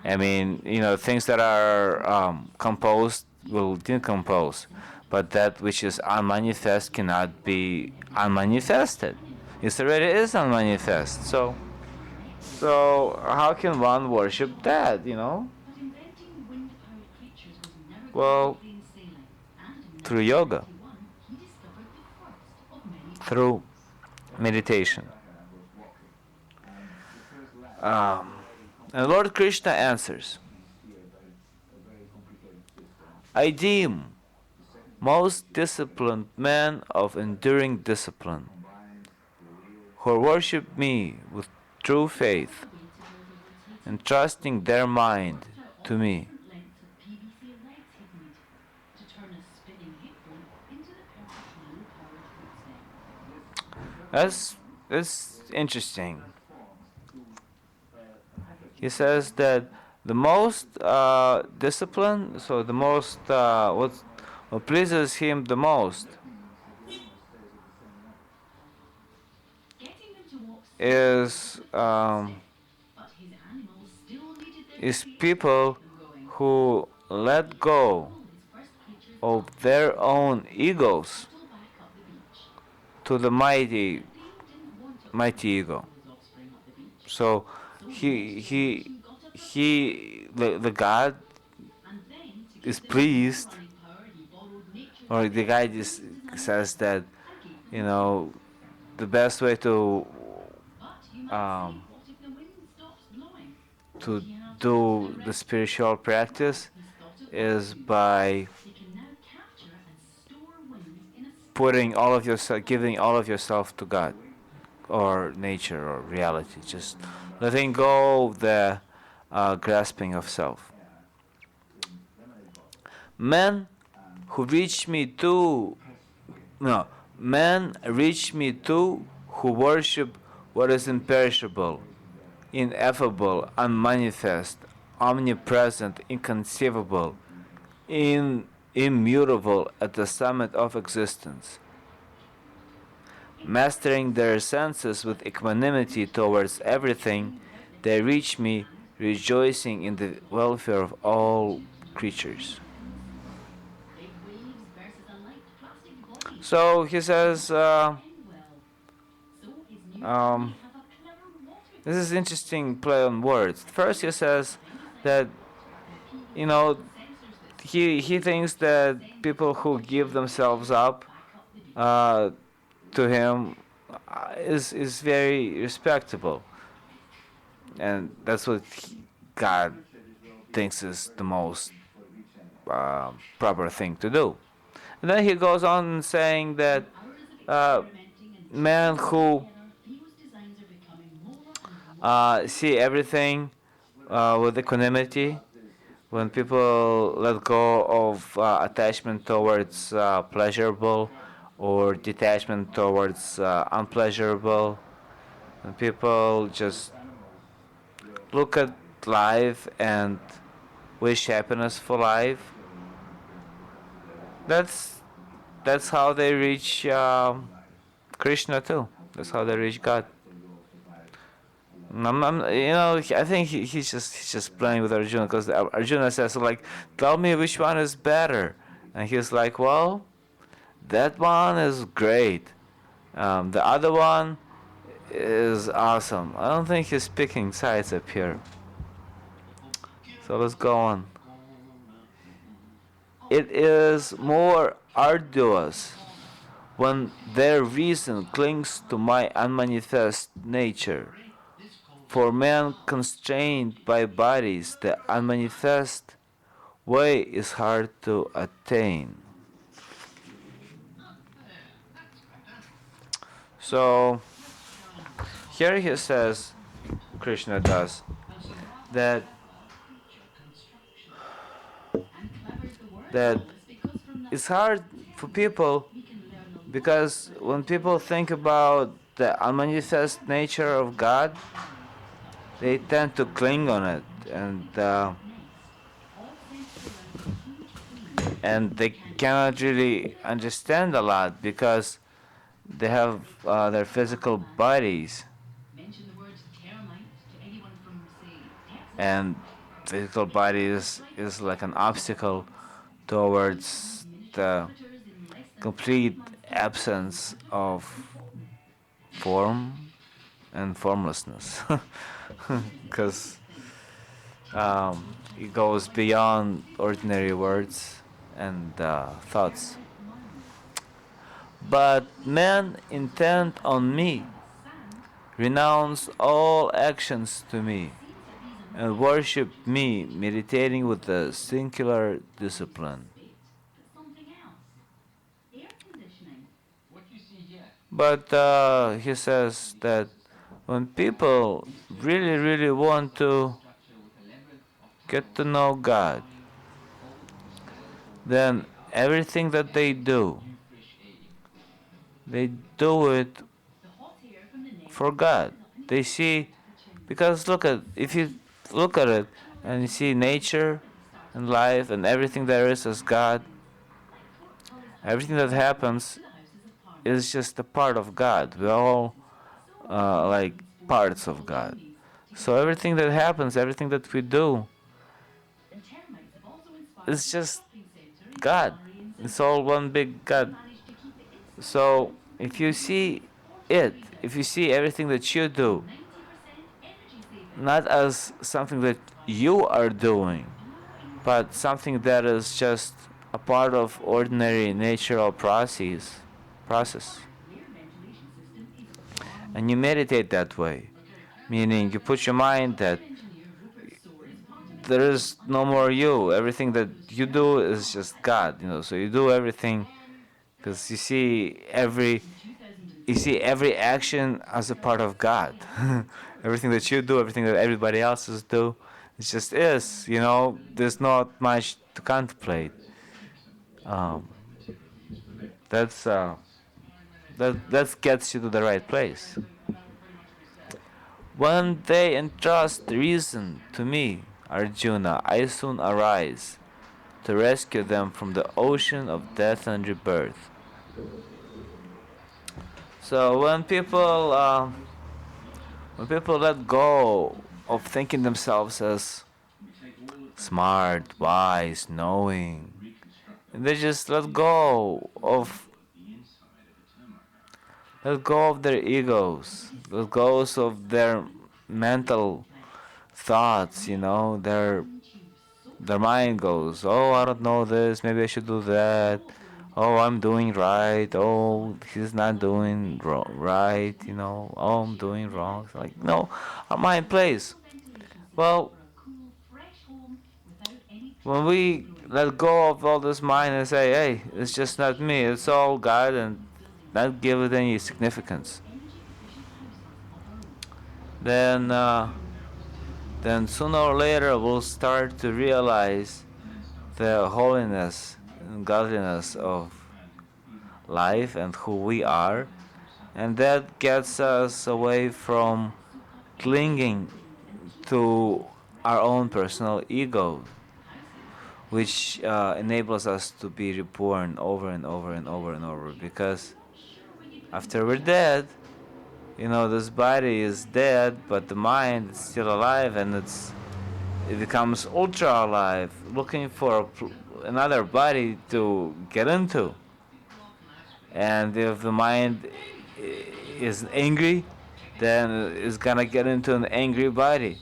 I mean, things that are composed will decompose, but that which is unmanifest cannot be unmanifested. It already is unmanifest. So how can one worship that? Well, through yoga, through meditation. And Lord Krishna answers, I deem most disciplined men of enduring discipline, who worship me with true faith, entrusting their mind to me. That's interesting. He says that the most discipline, so the most what pleases him the most is people who let go of their own egos to the mighty ego. So the God is pleased, or the guy just says that the best way to do the spiritual practice is by putting all of yourself, giving all of yourself to God or nature or reality, just letting go of the grasping of self. Men reach me too who worship what is imperishable, ineffable, unmanifest, omnipresent, inconceivable, immutable at the summit of existence. Mastering their senses with equanimity towards everything, they reach me, rejoicing in the welfare of all creatures. So he says, this is interesting play on words. First he says that, he thinks that people who give themselves up to him is very respectable, and that's what God thinks is the most proper thing to do. And then he goes on saying that men who see everything with equanimity, when people let go of attachment towards pleasurable or detachment towards unpleasurable, when people just look at life and wish happiness for life. That's that's how they reach Krishna too. That's how they reach God. I think he's just playing with Arjuna because Arjuna says like, tell me which one is better, and he's like, well, that one is great. The other one is awesome. I don't think he's picking sides up here. So let's go on. It is more arduous when their reason clings to my unmanifest nature. For man constrained by bodies, the unmanifest way is hard to attain. So here he says, Krishna does, that it's hard for people because when people think about the unmanifest nature of God, they tend to cling on it, and they cannot really understand a lot because they have their physical bodies, and physical bodies is like an obstacle towards the complete absence of form and formlessness, because it goes beyond ordinary words and thoughts. But men intent on me renounce all actions to me and worship me, meditating with a singular discipline. But he says that when people really, really want to get to know God, then everything that they do it for God. They see, because if you look at it and you see nature and life and everything there is as God, everything that happens is just a part of God. We're all like parts of God. So everything that happens, everything that we do, is just God. It's all one big God. So if you see if you see everything that you do, not as something that you are doing, but something that is just a part of ordinary natural process, and you meditate that way, meaning you put your mind that there is no more you. Everything that you do is just God. So you do everything because you see every action as a part of God. Everything that you do, everything that everybody else do, it just is. There's not much to contemplate. Um, that's that gets you to the right place. When they entrust reason to me, Arjuna, I soon arise to rescue them from the ocean of death and rebirth. So when people let go of thinking themselves as smart, wise, knowing, and they just let go of their egos, let go of their mental thoughts. Their mind goes, oh, I don't know this, maybe I should do that. Oh, I'm doing right. Oh, he's not doing right. Oh, I'm doing wrong. It's like, no, our mind plays. Well, when we let go of all this mind and say, hey, it's just not me, it's all God, and not give it any significance, then sooner or later we'll start to realize the holiness and godliness of life and who we are, and that gets us away from clinging to our own personal ego, which enables us to be reborn over and over and over and over. Because after we're dead, this body is dead, but the mind is still alive, and it becomes ultra alive, looking for another body to get into. And if the mind is angry, then it's gonna get into an angry body.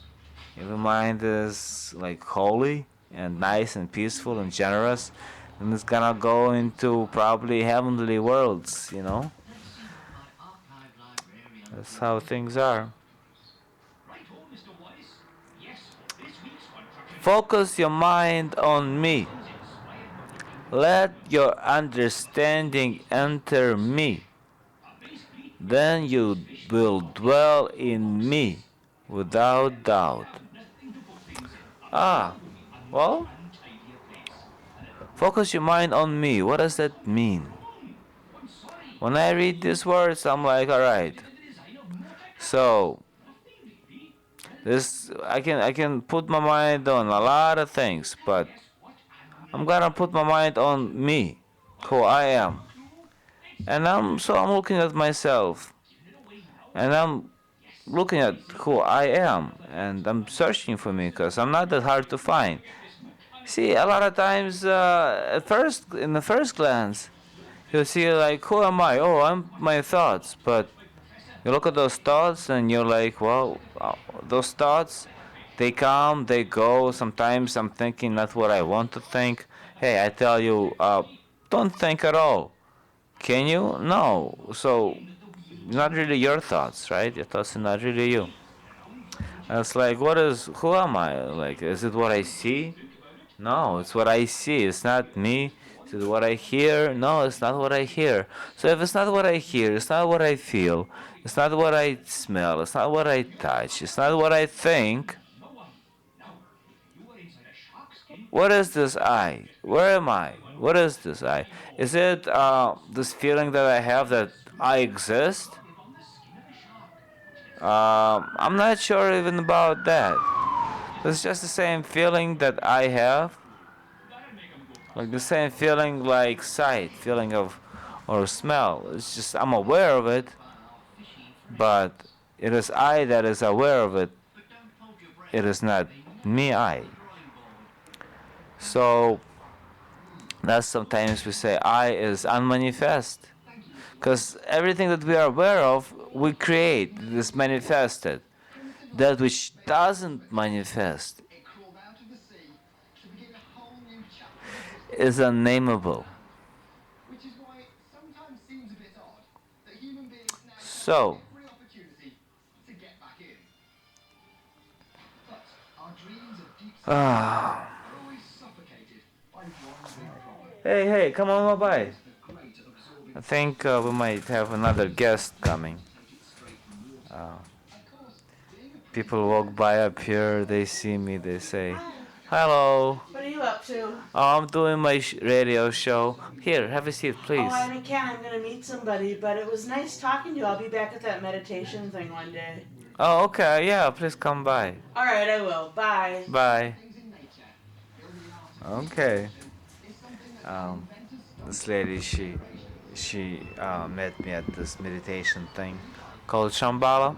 If the mind is like holy and nice and peaceful and generous, then it's gonna go into probably heavenly worlds. That's how things are. Focus your mind on me. Let your understanding enter me. Then you will dwell in me without doubt. Well, focus your mind on me. What does that mean? When I read these words, I'm like, alright. So, I can put my mind on a lot of things, but I'm gonna put my mind on me, who I am. And I'm looking at myself, and I'm looking at who I am, and I'm searching for me, because I'm not that hard to find. See, a lot of times, in the first glance, you'll see like, who am I? Oh, I'm my thoughts. But you look at those thoughts, and you're like, well, those thoughts, they come, they go. Sometimes I'm thinking not what I want to think. Hey, I tell you, don't think at all. Can you? No. So, not really your thoughts, right? Your thoughts are not really you. And it's like, who am I? Like, is it what I see? No, it's what I see. It's not me. Is it what I hear? No, it's not what I hear. So if it's not what I hear, it's not what I feel, it's not what I smell, it's not what I touch, it's not what I think, what is this I? Where am I? What is this I? Is it this feeling that I have that I exist? I'm not sure even about that. It's just the same feeling that I have. Like the same feeling like sight, feeling of or smell. It's just I'm aware of it, but it is I that is aware of it. It is not me I. So that's sometimes we say I is unmanifest. Because everything that we are aware of, we create, it is manifested. That which doesn't manifest is unnameable. So, hey, come on by. I think we might have another guest coming. People walk by up here, they see me, they say, hello. What are you up to? Oh, I'm doing my radio show. Here, have a seat, please. Oh, I can't. I'm going to meet somebody, but it was nice talking to you. I'll be back at that meditation thing one day. Oh, okay, yeah, please come by. All right, I will. Bye. Bye. Okay. This lady, she met me at this meditation thing called Shambhala.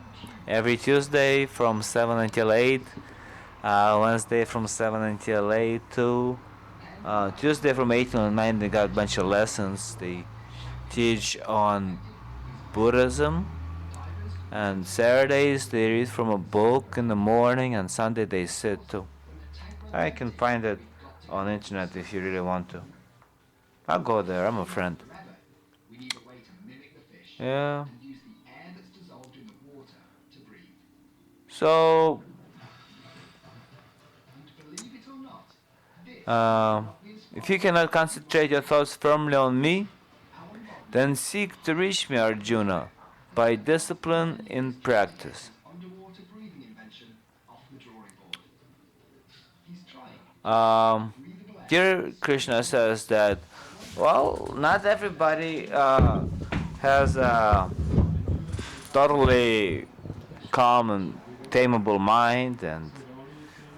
Every Tuesday from 7 until 8. Wednesday from 7 until 8 too. Tuesday from 8 till 9 they got a bunch of lessons. They teach on Buddhism. And Saturdays they read from a book in the morning, and Sunday they sit too. I can find it on the internet if you really want to. I'll go there, I'm a friend. Yeah. So, if you cannot concentrate your thoughts firmly on me, then seek to reach me, Arjuna, by discipline in practice. Here Krishna says that, well, not everybody has a totally calm and tameable mind, and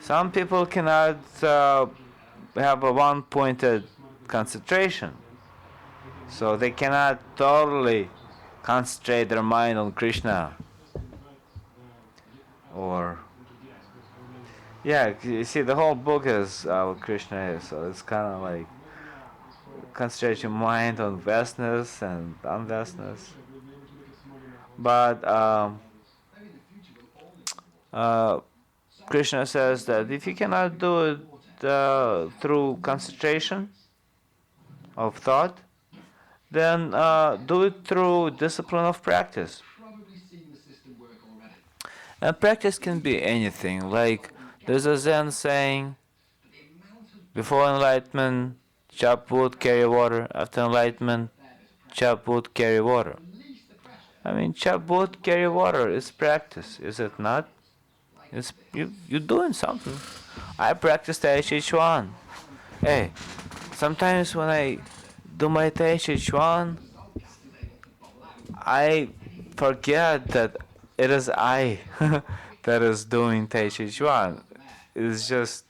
Some people cannot have a one-pointed concentration, so they cannot totally concentrate their mind on Krishna. Or yeah, you see, the whole book is what Krishna is, so it's kind of like concentrate your mind on vastness and unvastness. But Krishna says that if you cannot do it through concentration of thought, then do it through discipline of practice. And practice can be anything. Like there's a Zen saying, before enlightenment, chop wood, carry water. After enlightenment, chop wood, carry water. I mean, chop wood, carry water is practice, is it not? It's you're doing something. I practice Tai Chi Chuan. Hey, sometimes when I do my Tai Chi Chuan, I forget that it is I that is doing Tai Chi Chuan. It's just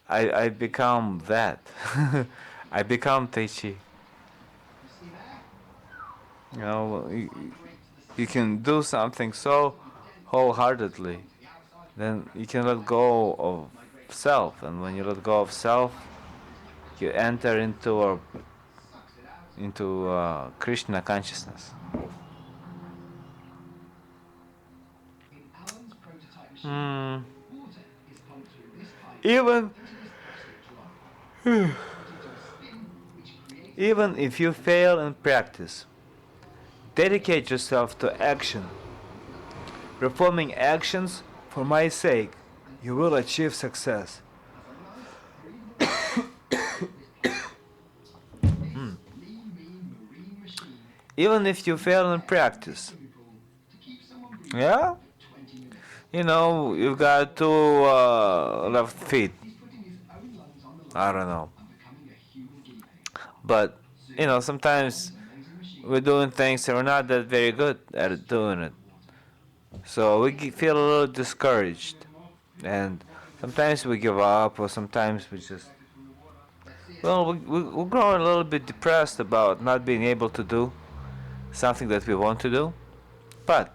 I become that. I become Tai Chi. You know, you can do something so wholeheartedly, then you can let go of self, and when you let go of self, you enter into Krishna consciousness. Even even if you fail in practice, dedicate yourself to action. Performing actions for my sake, you will achieve success. Even if you fail in practice. Yeah? You know, you've got two left feet. I don't know. But, you know, sometimes we're doing things and we're not that very good at doing it. So we feel a little discouraged. And sometimes we give up, or sometimes we just... Well, we're growing a little bit depressed about not being able to do something that we want to do. But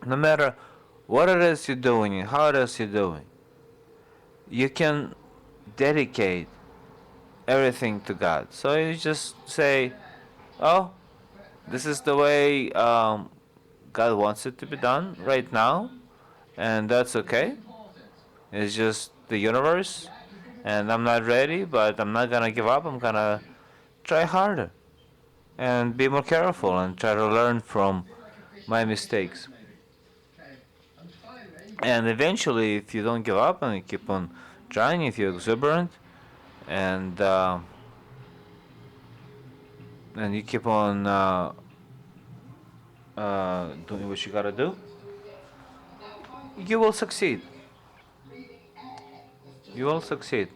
no matter what it is you're doing and how it is you're doing, you can dedicate everything to God. So you just say, oh, this is the way God wants it to be done right now, and that's okay. It's just the universe, and I'm not ready, but I'm not gonna give up. I'm gonna try harder and be more careful and try to learn from my mistakes. And eventually, if you don't give up and you keep on trying, if you're exuberant and you keep on doing what you gotta do, you will succeed. You will succeed.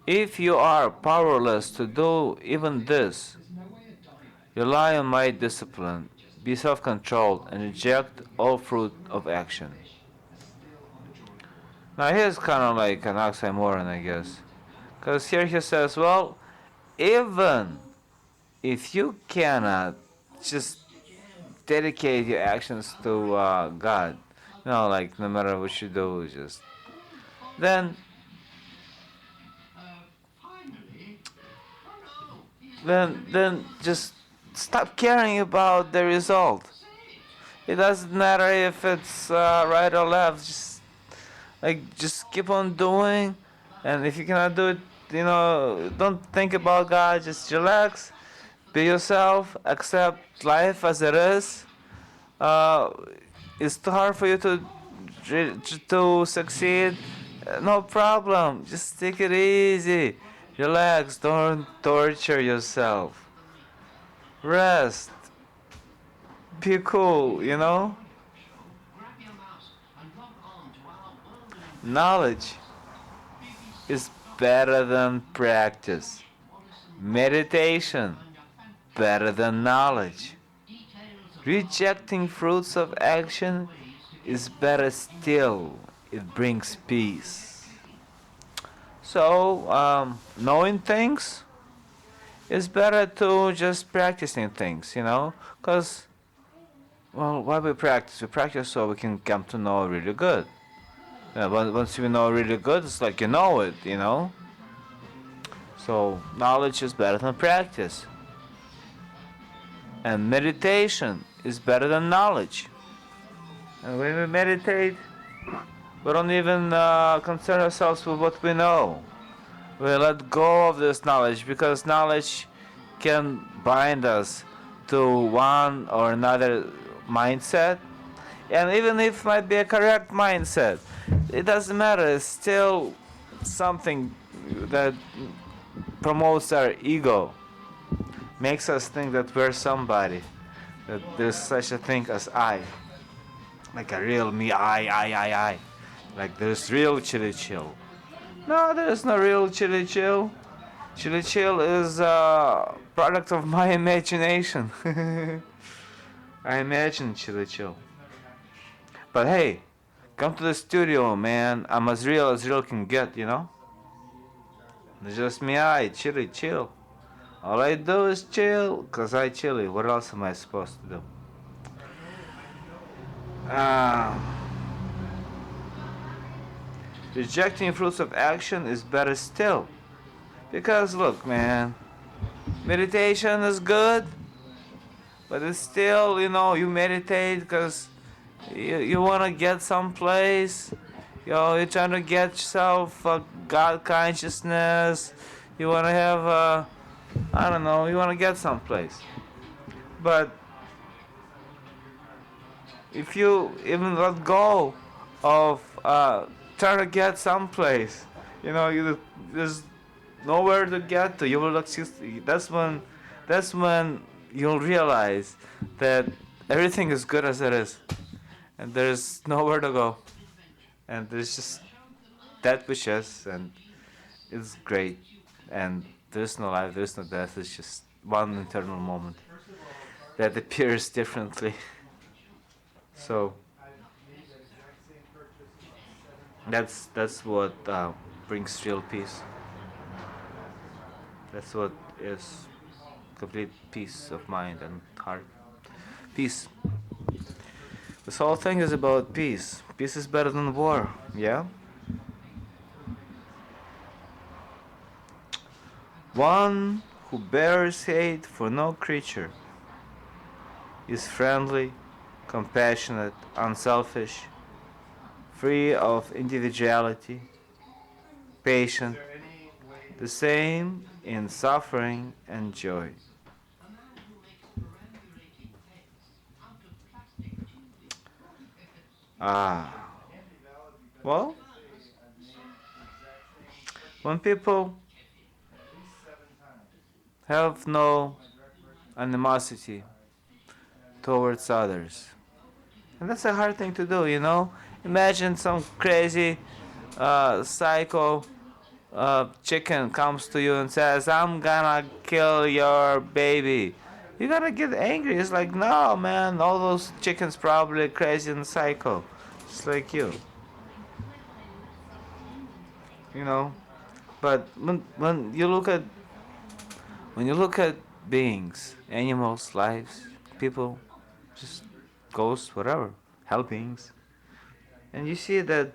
If you are powerless to do even this, rely on my discipline, be self-controlled, and reject all fruit of action. Now here's kind of like an oxymoron, I guess. Because here he says, well, even if you cannot just dedicate your actions to God, you know, like no matter what you do, just then just stop caring about the result. It doesn't matter if it's right or left. Just keep on doing, and if you cannot do it, you know, don't think about God. Just relax, be yourself, accept life as it is. It's too hard for you to succeed. No problem. Just take it easy. Relax. Don't torture yourself. Rest. Be cool, you know? Knowledge is better than practice. Meditation, better than knowledge. Rejecting fruits of action is better still. It brings peace. So, knowing things is better to just practicing things, you know? Because, well, why we practice? We practice so we can come to know really good. But once you know really good, it's like you know it, you know? So, knowledge is better than practice. And meditation is better than knowledge. And when we meditate, we don't even concern ourselves with what we know. We let go of this knowledge because knowledge can bind us to one or another mindset. And even if it might be a correct mindset, it doesn't matter. It's still something that promotes our ego, makes us think that we're somebody, that there's such a thing as I. Like a real me, I. Like there's real Chili Chill. No, there's no real Chili Chill. Chili Chill is a product of my imagination. I imagine Chili Chill. But hey, come to the studio, man. I'm as real can get, you know? It's just me, I, Chili Chill. All I do is chill, cause I chilly. What else am I supposed to do? Rejecting fruits of action is better still. Because look, man, meditation is good, but it's still, you know, you meditate because you want to get someplace. You know, you're trying to get yourself God consciousness. You want to have, I don't know, you want to get someplace. But if you even let go of trying to get someplace, you know, there's nowhere to get to. You will that's when you'll realize that everything is good as it is, and there's nowhere to go, and there's just that which is, and it's great, and there's no life, there's no death. It's just one eternal moment that appears differently. So that's what brings real peace. That's what is complete peace of mind and heart. Peace. This whole thing is about peace. Peace is better than war, yeah? One who bears hate for no creature is friendly, compassionate, unselfish, free of individuality, patient, the same in suffering and joy. Well, when people have no animosity towards others, and that's a hard thing to do, you know? Imagine some crazy psycho chicken comes to you and says, I'm gonna kill your baby. You gotta get angry. It's like, no, man, all those chickens probably crazy and psycho. Just like you. You know? But when you look at beings, animals, lives, people, just ghosts, whatever, hell beings, and you see that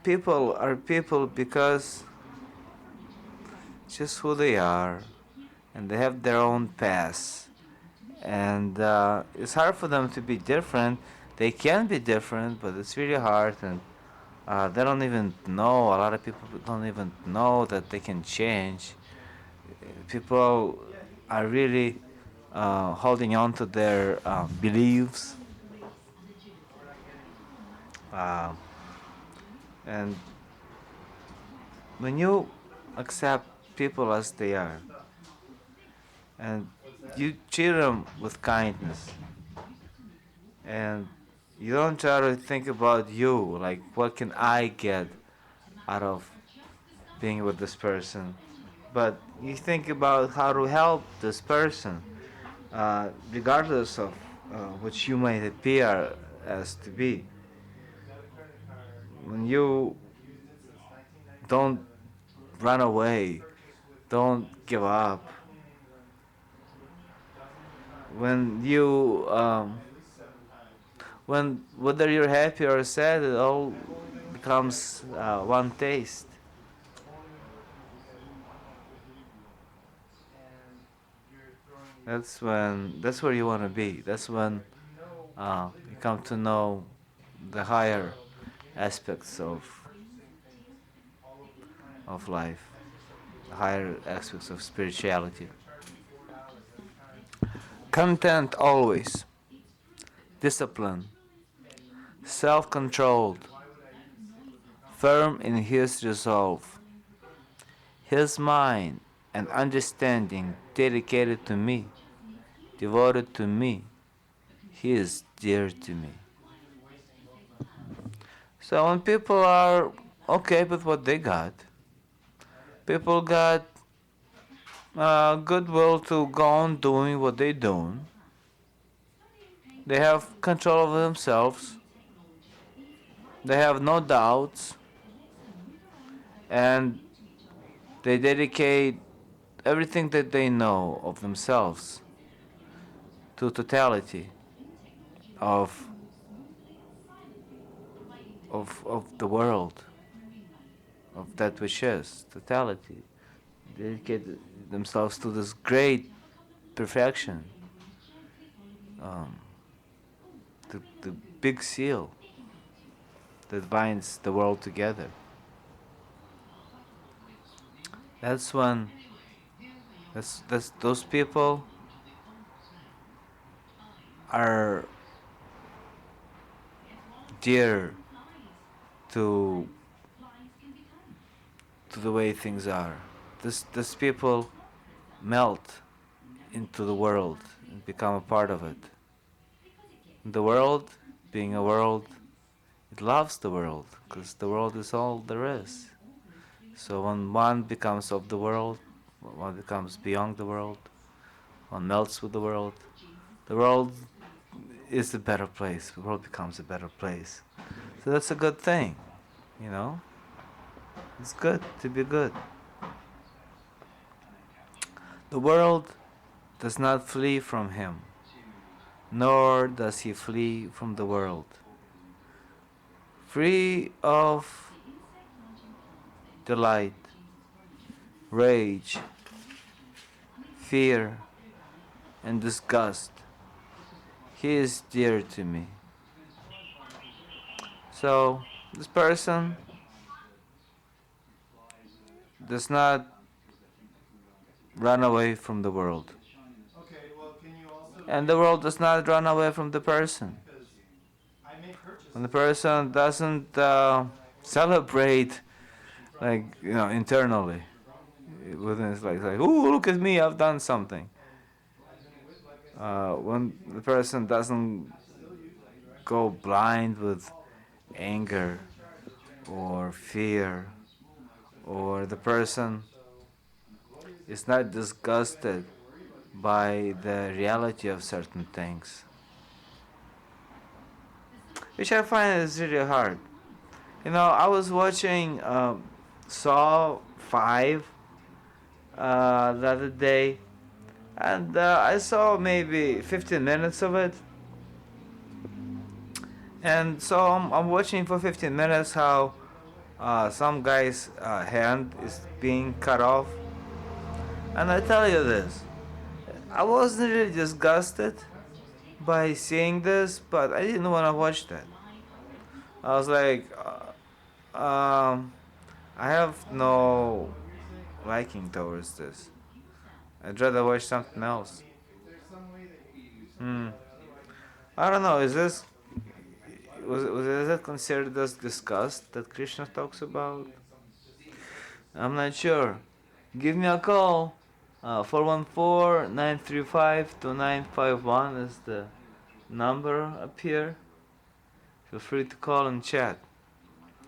people are people because just who they are, and they have their own past, and it's hard for them to be different. They can be different, but it's really hard, and they don't even know. A lot of people don't even know that they can change. People are really holding on to their beliefs, and when you accept people as they are, and you treat them with kindness, and you don't try to think about you, like what can I get out of being with this person, but you think about how to help this person, regardless of which you might appear as to be. When you don't run away, don't give up. When you, when whether you're happy or sad, it all becomes one taste. That's where you want to be. That's when you come to know the higher aspects of life, the higher aspects of spirituality. Content always, discipline, self-controlled, firm in his resolve, his mind and understanding dedicated to me, devoted to me, he is dear to me. So when people are okay with what they got, people got goodwill to go on doing what they're doing. They have control over themselves. They have no doubts. And they dedicate everything that they know of themselves to totality of the world, of that which is totality. They dedicate themselves to this great perfection, the big seal that binds the world together. That's when that's those people are dear to the way things are. These people melt into the world and become a part of it. The world, being a world, it loves the world because the world is all there is. So when one becomes of the world, one becomes beyond the world, one melts with the world is a better place. The world becomes a better place. So that's a good thing, you know? It's good to be good. The world does not flee from him, nor does he flee from the world. Free of delight, rage, fear, and disgust, he is dear to me. So this person does not run away from the world. And the world does not run away from the person. When the person doesn't celebrate, like, internally, within, it's like, "Ooh, look at me, I've done something." When the person doesn't go blind with anger or fear, or the person is not disgusted by the reality of certain things, which I find is really hard. I was watching Saw 5 the other day, and I saw maybe 15 minutes of it. And so I'm watching for 15 minutes how some guy's hand is being cut off. And I tell you this, I wasn't really disgusted by seeing this, but I didn't want to watch that. I was like, I have no liking towards this. I'd rather watch something else. I don't know. Is it considered as disgust that Krishna talks about? I'm not sure. Give me a call. 414-935-2951 is the number up here. Feel free to call and chat.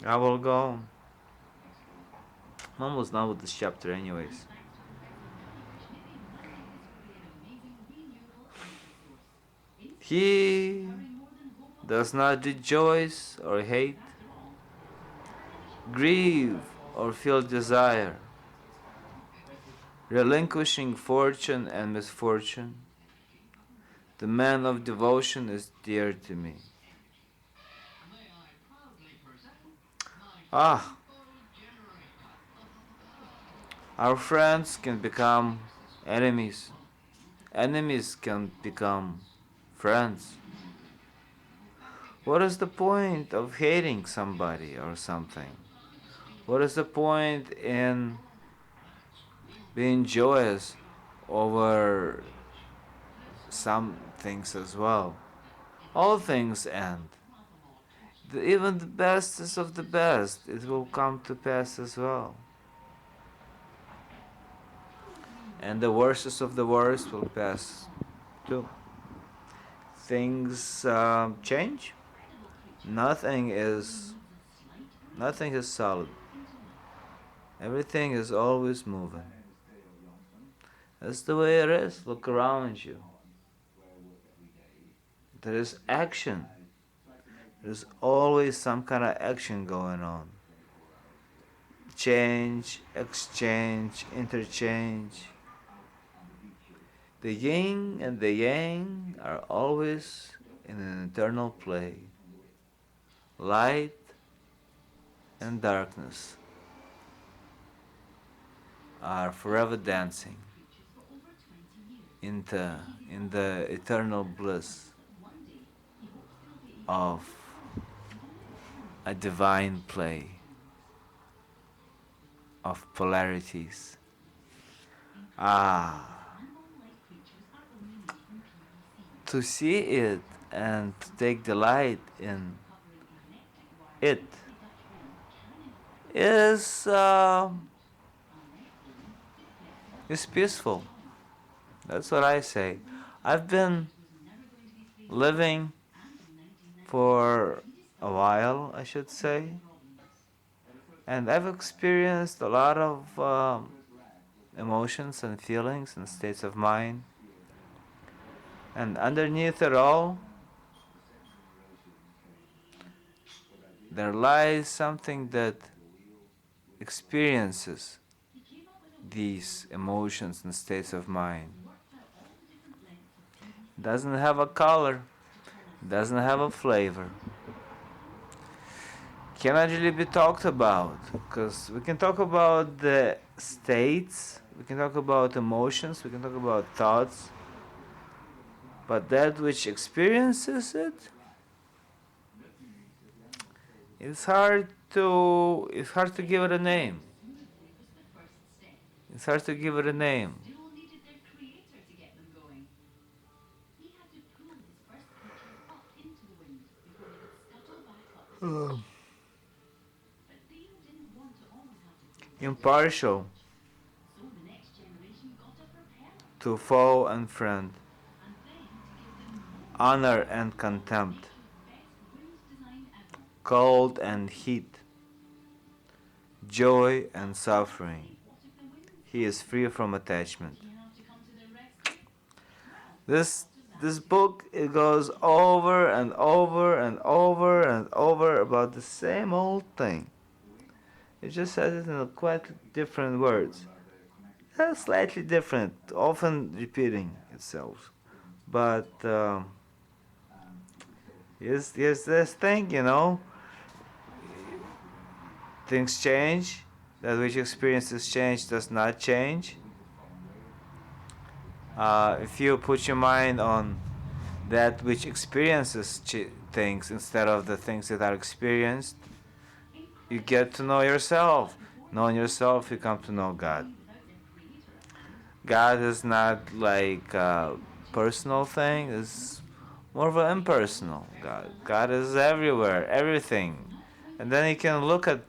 I will go. I'm almost done with this chapter anyways. He does not rejoice or hate, grieve or feel desire, relinquishing fortune and misfortune. The man of devotion is dear to me. Ah, our friends can become enemies. Enemies can become friends. What is the point of hating somebody or something? What is the point in being joyous over some things as well? All things end. Even the bestest of the best, it will come to pass as well. And the worstest of the worst will pass too. Things change. Nothing is solid. Everything is always moving. That's the way it is. Look around you. There is action. There's always some kind of action going on. Change, exchange, interchange. The yin and the yang are always in an eternal play. Light and darkness are forever dancing in the eternal bliss of a divine play of polarities. To see it and to take delight in it is peaceful. That's what I say. I've been living for a while, I should say, and I've experienced a lot of emotions and feelings and states of mind. And underneath it all, there lies something that experiences these emotions and states of mind. It doesn't have a color, it doesn't have a flavor. Cannot really be talked about, because we can talk about the states, we can talk about emotions, we can talk about thoughts, but that which experiences it, it's hard to give it a name. It's hard to give it a name. Impartial to foe and friend, honor and contempt, cold and heat, joy and suffering. He is free from attachment. This book, it goes over and over and over and over about the same old thing. It just says it in quite different words. Slightly different, often repeating itself. But here's this thing, things change. That which experiences change does not change. If you put your mind on that which experiences things instead of the things that are experienced, you get to know yourself. Knowing yourself, you come to know God. God is not like a personal thing, it's more of an impersonal God. God is everywhere, everything. And then you can look at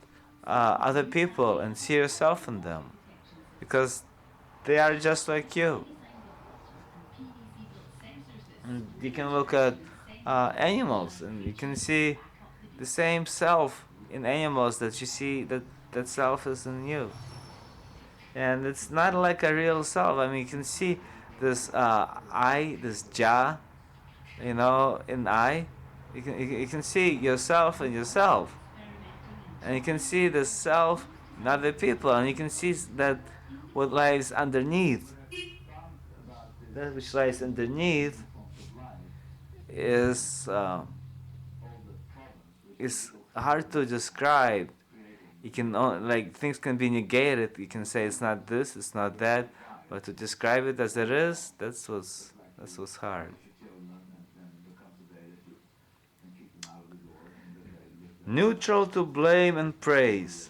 other people and see yourself in them, because they are just like you. And you can look at animals, and you can see the same self in animals that you see that self is in you. And it's not like a real self. I mean, you can see this I, this Ja, in eye. You can see yourself in yourself, and you can see the self in other people, and you can see that what lies underneath. That which lies underneath is hard to describe. You can like things can be negated. You can say it's not this, it's not that, but to describe it as it is, that's what's hard. Neutral to blame and praise,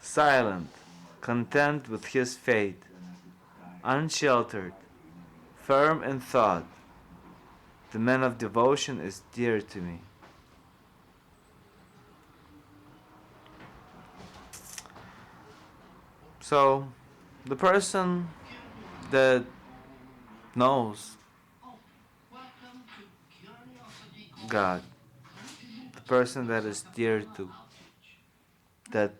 silent, content with his fate, unsheltered, firm in thought. The man of devotion is dear to me. So, the person that knows God, the person that is dear to, that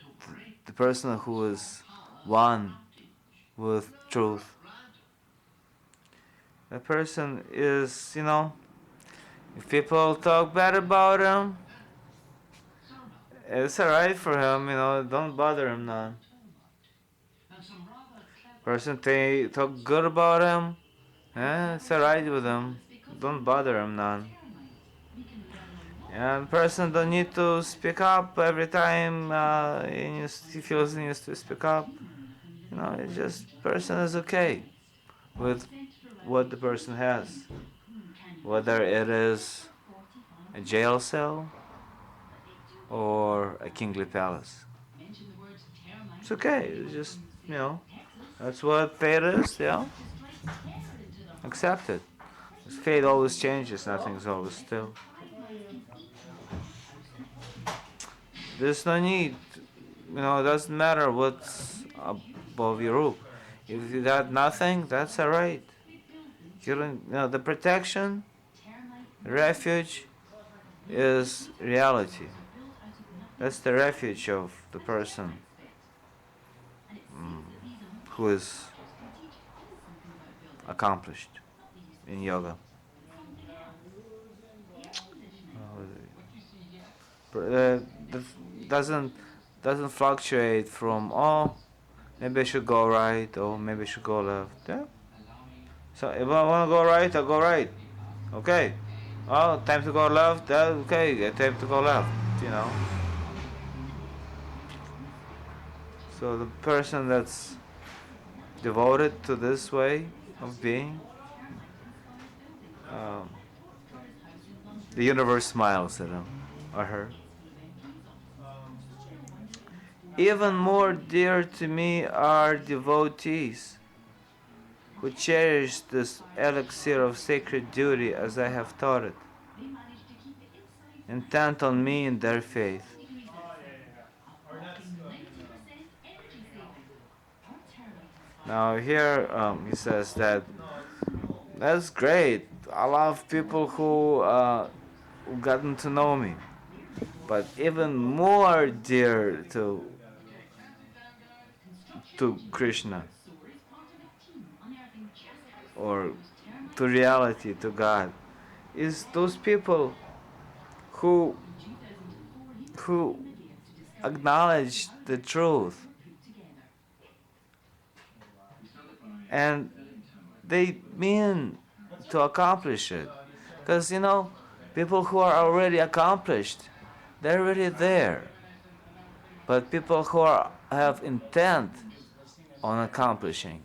the person who is one with truth, that person is, if people talk bad about him, it's alright for him, don't bother him none. Person talk good about him, it's alright with him, don't bother him none. And person don't need to speak up every time he feels he needs to speak up. It's just person is okay with what the person has, whether it is a jail cell or a kingly palace. It's okay. It's just that's what fate is. Accept it. Fate always changes. Nothing's always still. There's no need. It doesn't matter what's above your roof. If you got nothing, that's alright. You don't, the protection, refuge is reality. That's the refuge of the person who is accomplished in yoga. Doesn't fluctuate from maybe I should go right or maybe I should go left. Yeah. So if I want to go right, I'll go right. Okay. Oh, time to go left. Okay, time to go left. So the person that's devoted to this way of being, the universe smiles at him or her. Even more dear to me are devotees who cherish this elixir of sacred duty as I have taught it, intent on me in their faith. Now here he says that's great. I love people who gotten to know me, but even more dear to Krishna or to reality, to God, is those people who acknowledge the truth and they mean to accomplish it. Because people who are already accomplished, they're already there. But people who have intent on accomplishing,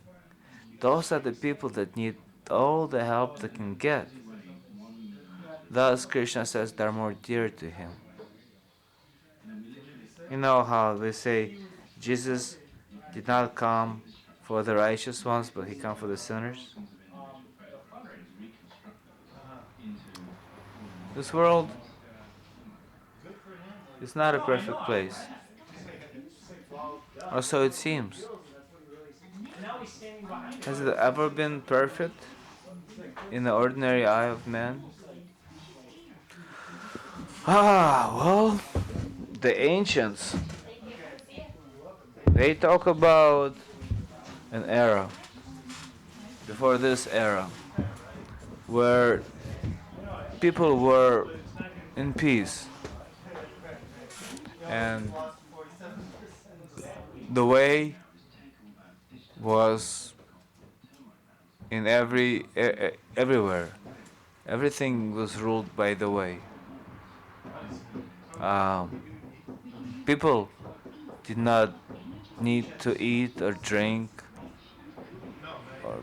those are the people that need all the help they can get. Thus, Krishna says they're more dear to him. You know how they say Jesus did not come for the righteous ones, but he came for the sinners? This world is not a perfect place. Or so it seems. Has it ever been perfect in the ordinary eye of man? Well, the ancients, they talk about an era, before this era, where people were in peace, and the way was in everywhere. Everything was ruled by the way. Um, People did not need to eat or drink.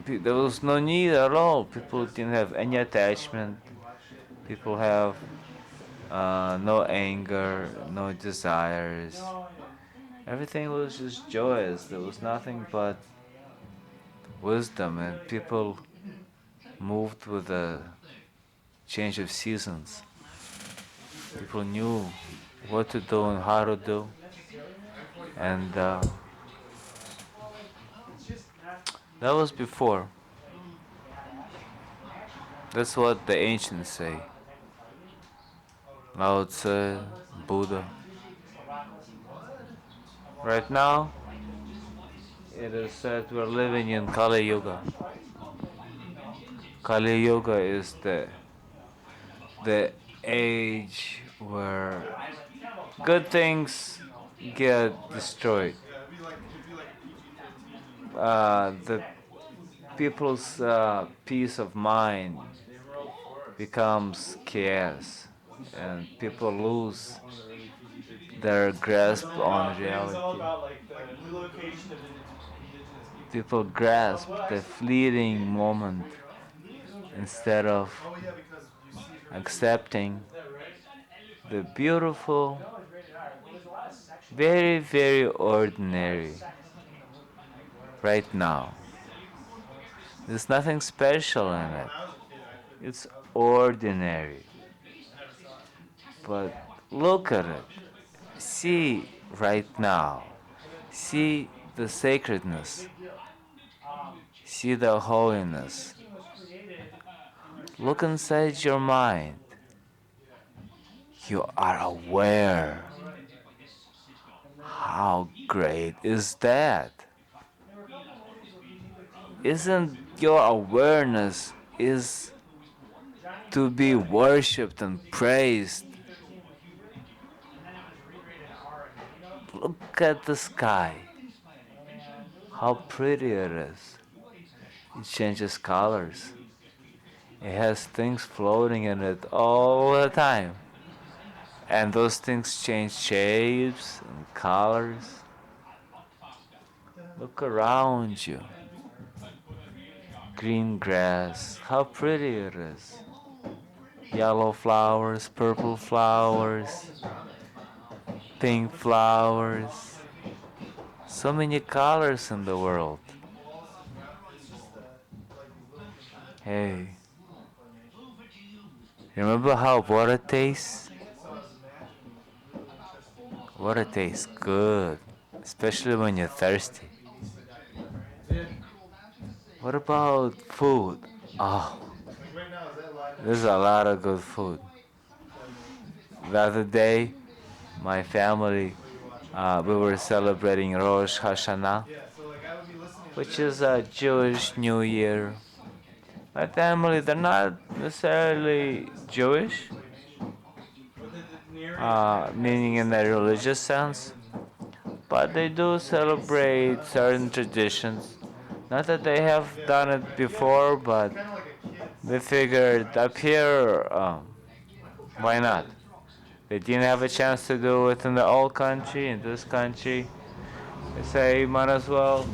There was no need at all. People didn't have any attachment. People have no anger, no desires. Everything was just joyous. There was nothing but wisdom, and people moved with the change of seasons. People knew what to do and how to do, and that was before. That's what the ancients say. Lao Tzu, Buddha. Right now, it is said we're living in Kali Yuga. Kali Yuga is the age where good things get destroyed. The people's peace of mind becomes chaos, and people lose their grasp on reality. People grasp the fleeting moment instead of accepting the beautiful, very, very ordinary right now. There's nothing special in it. It's ordinary. But look at it. See right now. See the sacredness. See the holiness. Look inside your mind. You are aware. How great is that? Isn't your awareness is to be worshipped and praised? Look at the sky. How pretty it is. It changes colors. It has things floating in it all the time. And those things change shapes and colors. Look around you. Green grass, how pretty it is. Yellow flowers, purple flowers, pink flowers. So many colors in the world. Hey, remember how water tastes? Water tastes good, especially when you're thirsty. What about food? Oh, there's a lot of good food. The other day, my family, we were celebrating Rosh Hashanah, which is a Jewish New Year. My family, they're not necessarily Jewish, meaning in a religious sense, but they do celebrate certain traditions. Not that they have done it before, but they figured up here, why not? They didn't have a chance to do it in the old country, in this country. They say, might as well